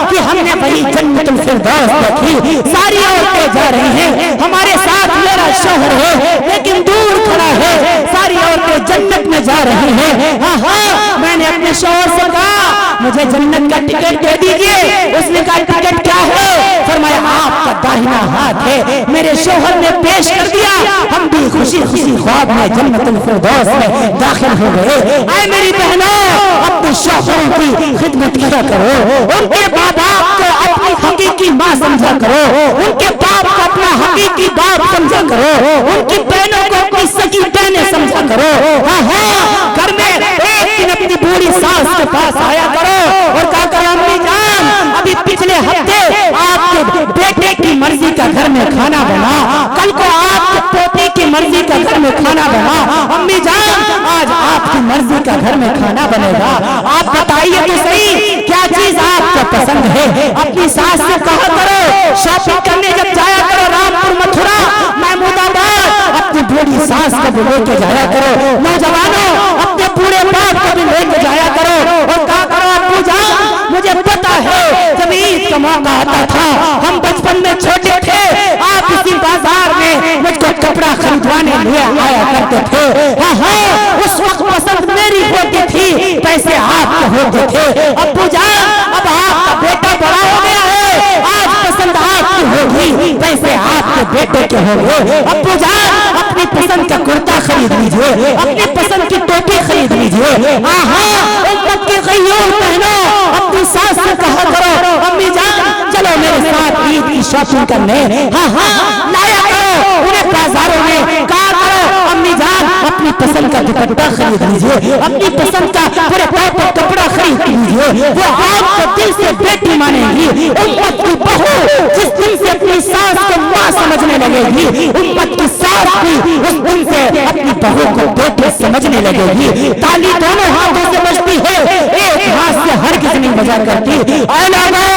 کہ ہم نے وہی جنت الفردوس دیکھی، ساری عورتیں جا رہی ہیں، ہمارے ساتھ میرا شوہر ہے لیکن دور کھڑا ہے، ساری عورتیں جنت میں جا رہی ہیں۔ ہاں، میں نے اپنے شوہر سے کہا مجھے جنت کا ٹکٹ دے دیجئے۔ اس نے کہا ٹکٹ کیا ہے؟ فرمایا آپ کا داہنا ہاتھ ہے۔ میرے شوہر نے پیش کر دیا، ہم بھی خوشی خواب میں جنت الفردوس میں داخل ہو گئے۔ اے میری بہنوں، اپنے شوہروں کی خدمت کیا کرو، ان کے باپ کو اپنی حقیقی ماں سمجھا کرو، ان کے باپ کو اپنا حقیقی باپ سمجھا کرو، ان کی بہنوں کو اپنی سگی بہنیں سمجھا کرو۔ ہاں، گھر میں ایک دن اپنی بوڑھی ساس کے پاس آیا کرو اور کہا کرو امی جان، ابھی پچھلے ہفتے آپ کے بیٹے کی مرضی کا گھر میں کھانا بنا، کل کو آپ کے پوتی کی مرضی کا گھر میں کھانا بنا، امی جان آج آپ کی مرضی کا گھر میں کھانا بنے گا، آپ بتائیے تو صحیح کیا چیز آپ کو پسند ہے۔ اپنی ساس سے کہا کرو شاپنگ کرنے جب جایا کرو رامپور متھرا محمود آباد، اپنی بوڑھی ساس کو بھی لے کے جایا کرو، نوجوانوں اپنے بوڑھے باپ کو بھی لے کے جایا کرو اور کہا کرو ابو جان مجھے پتا ہے جب عید کا موقع آتا تھا، ہم بچپن میں چھوٹے تھے، آپ اسی بازار میں مجھ کو کپڑا خریدوانے لے آیا کرتے تھے۔ ہاں، اس وقت پسند میری ہوتی تھی، پیسے آپ کے ہوتے تھے۔ ابو جان اب آپ کا بیٹا بڑا ہو گیا ہے، آج پسند آپ کی ہوگی، پیسے آپ کے بیٹے کے ہوں گے۔ ابو جان اپنی پسند کا کرتا خرید لیجئے، اپنی پسند کی ٹوپی خرید لیجئے۔ امت کی غیور بہنوں اپنی ساس سے کہا کرو امی جان چلو میرے ساتھ عید کی شاپنگ کرنے، لایا کرو انہیں بازاروں میں، کہا کرو امی جان اپنی پسند کا دوپٹہ خرید لیجئے، اپنی پسند کا پورے پاپا کپڑا خرید لیجئے۔ وہ آپ کو دل سے بیٹی مانے گی، امت کی بہو جس دن سے اپنی ساس کو ماں سمجھنے لگے گی، امت کی ساس بھی اس دن سے اپنی بہو کو بیٹی سمجھنے لگے گی۔ تالی دونوں ہاتھوں سے بجتی ہے، ایک ہاتھ سے ہرگز نہیں توجہ کرتی. اے لوگوں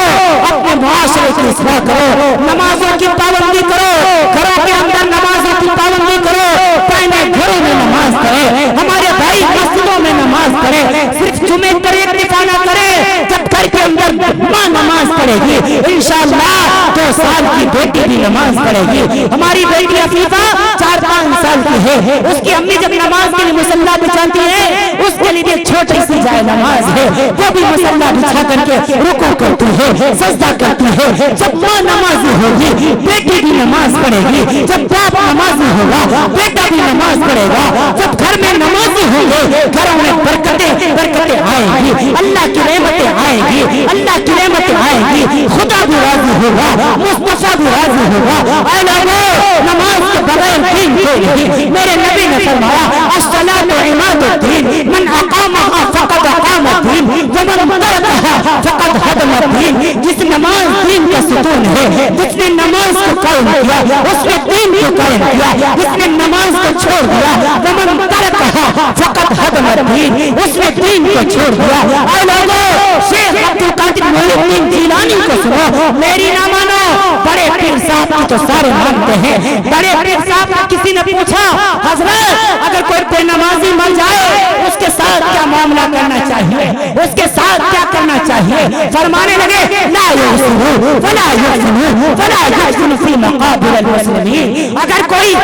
اپنے معاشرے کی اصلاح کرو, نمازوں کی پابندی کرو, گھروں کے اندر نمازوں کی پابندی کرو, پہلے گھروں میں نماز پڑھے, ہمارے بھائی مسجدوں میں نماز پڑھے, صرف جمعے پر اکتفا نہ کرے. جب گھر کے اندر ماں نماز پڑھے گی انشاءاللہ 2 سال کی بیٹی بھی نماز پڑھے گی. ہماری بیٹی عفیفہ 4-5 سال کی ہے, اس کی امی جب نماز کے لیے مصلی بچھاتی ہے اس کے لیے چھوٹی سی جائے نماز ہے, وہ بھی مصلی بچھا کر کے رکوع کرتی ہے, سجدہ کرتی ہے. جب ماں نمازی ہوگی بیٹی بھی نماز پڑھے گی, جب باپ نمازی ہوگا بیٹا بھی نماز پڑھے گا. جب گھر میں نمازی ہوں گے گھروں میں برکتیں آئیں گی, اللہ کی رحمتیں آئیں گی, اللہ کی رحمتیں آئیں گی, خدا بھی راضی ہوگا, مصطفیٰ بھی راضی ہوگا. اے لوگوں نماز کے بغیر دین کوئی نہیں. میرے نبی نے فرمایا الصلاۃ عماد الدین, من اقامها فقد اقام الدین ومن ترکها فقد هدم الدین. جس نماز دین کا ستون ہے, جس نے نماز کو قائم کیا اس نے دین کو قائم کیا, جس نے نماز کو چھوڑ دیا ومن ترکها فقد هدم الدین, اس نے دین کو چھوڑ دیا. اے لوگوں شیخ عبدالقادر محی الدین جیلانی کو سنو, میری نہ مانو. بڑے پیر صاحب کی تو سارے مانتے ہیں. بڑے پیر صاحب کا کسی نے پوچھا حضرت اگر کوئی بے نمازی مر جائے اس کے ساتھ کیا معاملہ کرنا چاہیے, اس کے ساتھ کیا کرنا چاہیے؟ فرمانے لگے لا یحسنوا ولا یحسنوا ولا یحسن فی مقابر المسلمین. اگر کوئی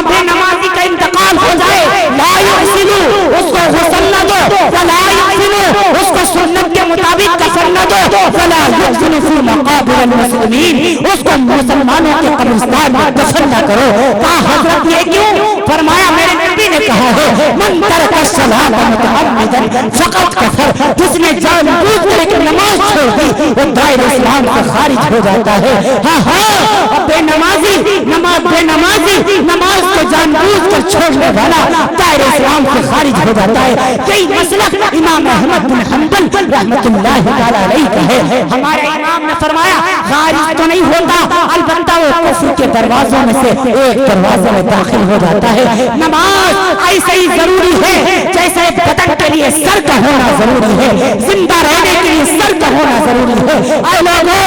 بے نمازی کا انتقال ہو جائے لا یحسنوا, اس کو غسل نہ دو, ولا یحسنوا اس کو سنت کے مطابق کفن نہ دو, ولا یحسن فی مقابر المسلمین اس کو مسلمانوں کے قبرستان میں دفن نہ کرو. کہا حضرت یہ کیوں؟ فرمایا میرے نبی نے کہا ہے من ترک الصلاۃ متعمدا فقد کفر, جس نے جان بوجھ کر ایک نماز چھوڑ دی وہ دائرہ اسلام سے خارج ہو جاتا ہے. ہاں بے نمازی نماز کو جان بوجھ کر چھوڑنے والا دائرہ اسلام سے خارج ہو جاتا ہے. کئی مسلک امام احمد بن حنبل رحمۃ اللہ تعالی علیہ کا ہے. ہمارے امام نے فرمایا خارج تو نہیں ہوتا, البتہ وہ کفر کے دروازوں میں سے ایک دروازے میں داخل ہو جاتا ہے. نماز ایسے ہی ضروری ہے جیسے بدن کے لیے سر کا ہونا ضروری ہے, زندہ رہنے کے لیے سر کا ہونا ضروری ہے. اے لوگوں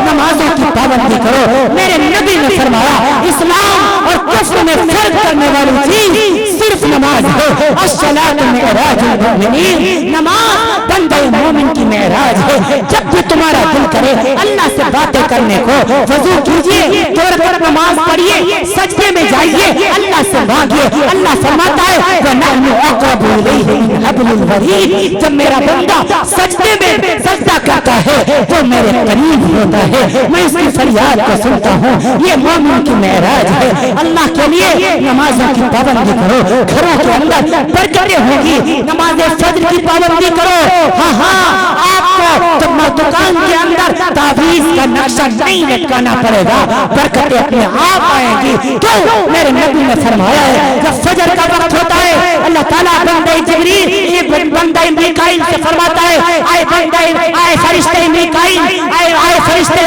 نمازوں کی پابندی کرو. میرے نبی نے فرمایا اسلام اور کفر میں فرق کرنے والی چیز صرف نماز ہے. الصلاۃ معراج المؤمنین, نماز بندے مومن کی معراج ہے. جب بھی تمہارا دل کرے اللہ سے باتیں کرنے کو وضو کیجئے, 2 رکعت نماز پڑھیے, سجدے میں جائیے, اللہ سے مانگیے. اللہ فرماتا ہے وَنَحْنُ أَقْرَبُ إِلَيْهِ مِنْ حَبْلِ الْوَرِيدِ, جب میرا بندہ سجدے میں سجدہ کرتا ہے وہ میرے قریب ہوتا ہے, میں اس کی فریاد کو سنتا ہوں. یہ مومن کی معراج ہے. اللہ کے لیے نمازوں کی پابندی کرو. گھروں کے اندر برکتیں ہوں گی. نماز فجر کی پابندی کرو. ہاں آپ کو جب دکان کے اندر تعویذ کا نقشہ نہیں لٹکانا پڑے گا, برکتیں اپنے آپ آئیں گی. کیوں؟ میرے نبی نے فرمایا ہے جب فجر کا وقت ہوتا ہے اللہ تعالیٰ بندہ جبریل بندہ میکائیل سے فرماتا ہے آئے فرشتے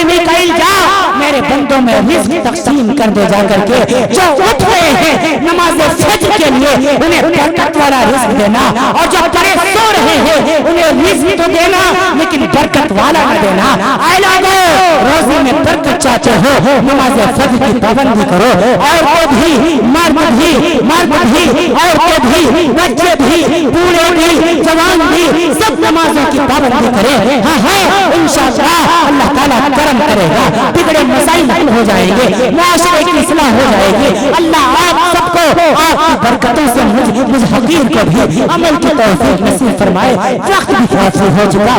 میکائیل جا میرے بندوں میں رزق تقسیم کر دے جا کر کے, جو اٹھ رہے ہیں نماز فجر کے لیے انہیں برکت والا رزق دینا, اور جو پڑے سو رہے ہیں انہیں رزق تو دینا لیکن برکت والا نہ دینا. اے لوگوں روزے میں برکت چاہتے ہو نماز فجر کی پابندی کرو. عورتیں بھی, مرد بھی, عورتیں بھی, بچے بھی, بوڑھے بھی, جوان بھی, سب نمازوں کی پابندی کرے. ہاں انشاءاللہ اللہ تعالیٰ کرم کرے گا, بگڑے مسائل حل ہو جائیں گے, معاشرے کی اصلاح ہو جائے گی. اللہ آپ سب کو آپ کی برکتوں سے مجھ حقیر کو بھی عمل کی توفیق نصیب فرمائے. وقت بھی کافی ہو چکا.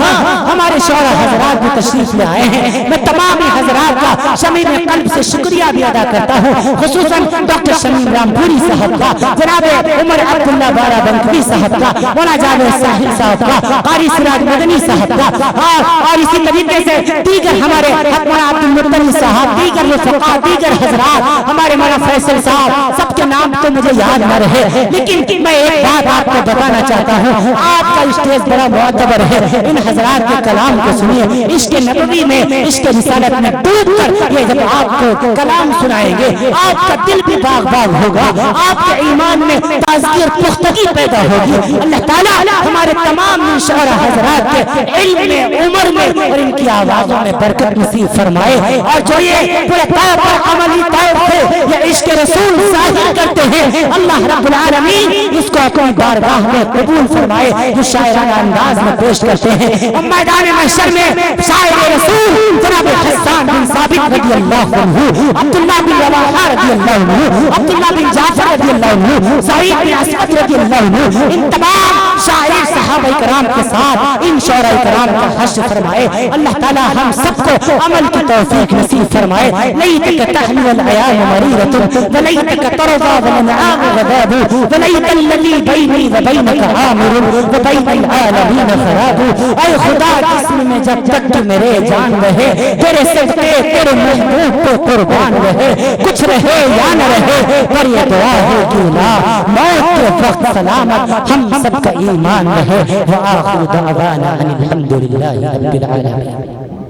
ہاں ہمارے شعراء حضرات بھی تشریف لے آئے ہیں. میں تمام حضرات کا شمیم قلب سے شکریہ بھی ادا کرتا ہوں, خصوصاً ڈاکٹر شمیم رامپوری صاحب کا, جناب عمر عبداللہ بارہ بنکوی صاحب کا, مولانا جاوید ساحل صاحب کا, قاری سراج مدنی صاحب کا, اور اسی طریقے سے دیگر ہمارے مولانا عبد المطلب صاحب, دیگر رفقا, دیگر حضرات, ہمارے مولانا فیصل صاحب, سب سب کے نام تو مجھے یاد نہ رہے، لیکن میں ایک بات آپ کو بتانا چاہتا ہوں، آپ کا اسٹیج بڑا معتبر ہے، ان حضرات کے کلام کو سنیے، عشق نبوی میں، عشق رسالت میں ڈوب کر یہ جب آپ کو کلام سنائیں گے آپ کا دل بھی باغ باغ ہوگا، آپ کے ایمان میں تازگی اور پختگی پیدا ہوگی۔ اللہ تعالیٰ ہمارے تمام شعراء حضرات کے علم میں، عمر میں اور ان کی آوازوں میں برکت نصیب فرمائے، اور جو یہ پورے طور پر عملی طور سے یہ عشق رسول ظاہر کرتے ہیں، اللہ رب العالمین اس کو اپنی بارگاہ میں قبول فرمائے، جو شاعرانہ انداز میں پیش کرتے ہیں۔ میدان محشر میں شاعر رسول جناب حسان بن ثابت رضی اللہ عنہ، عبداللہ بن رواحہ رضی اللہ عنہ، عبداللہ بن جعفر رضی اللہ عنہ، سعید بن اسود رضی اللہ عنہ، ان تمام شاعر صحابہ کرام کے ساتھ ان شعراء کرام کا حشر فرمائے۔ اللہ تعالی ہم سب کو عمل کی توفیق نصیب فرمائے۔ لیتک تحمل العیان مریرۃ ولیتک ترضى والانعام غضاب ولیت الذی بینی وبینک عامر وبین العالمین خراب۔ اے خدا جسم میں جب تک تو میرے جان رہے، تیرے صدقے تیرے محبوب کو قربان رہے، کچھ رہے یا نہ رہے پر یہ دعا ہے کہ لا موت کے وقت سلامت ہم سب کا ایمان رہے۔ وآخر دعوانا ان الحمد للہ رب العالمین۔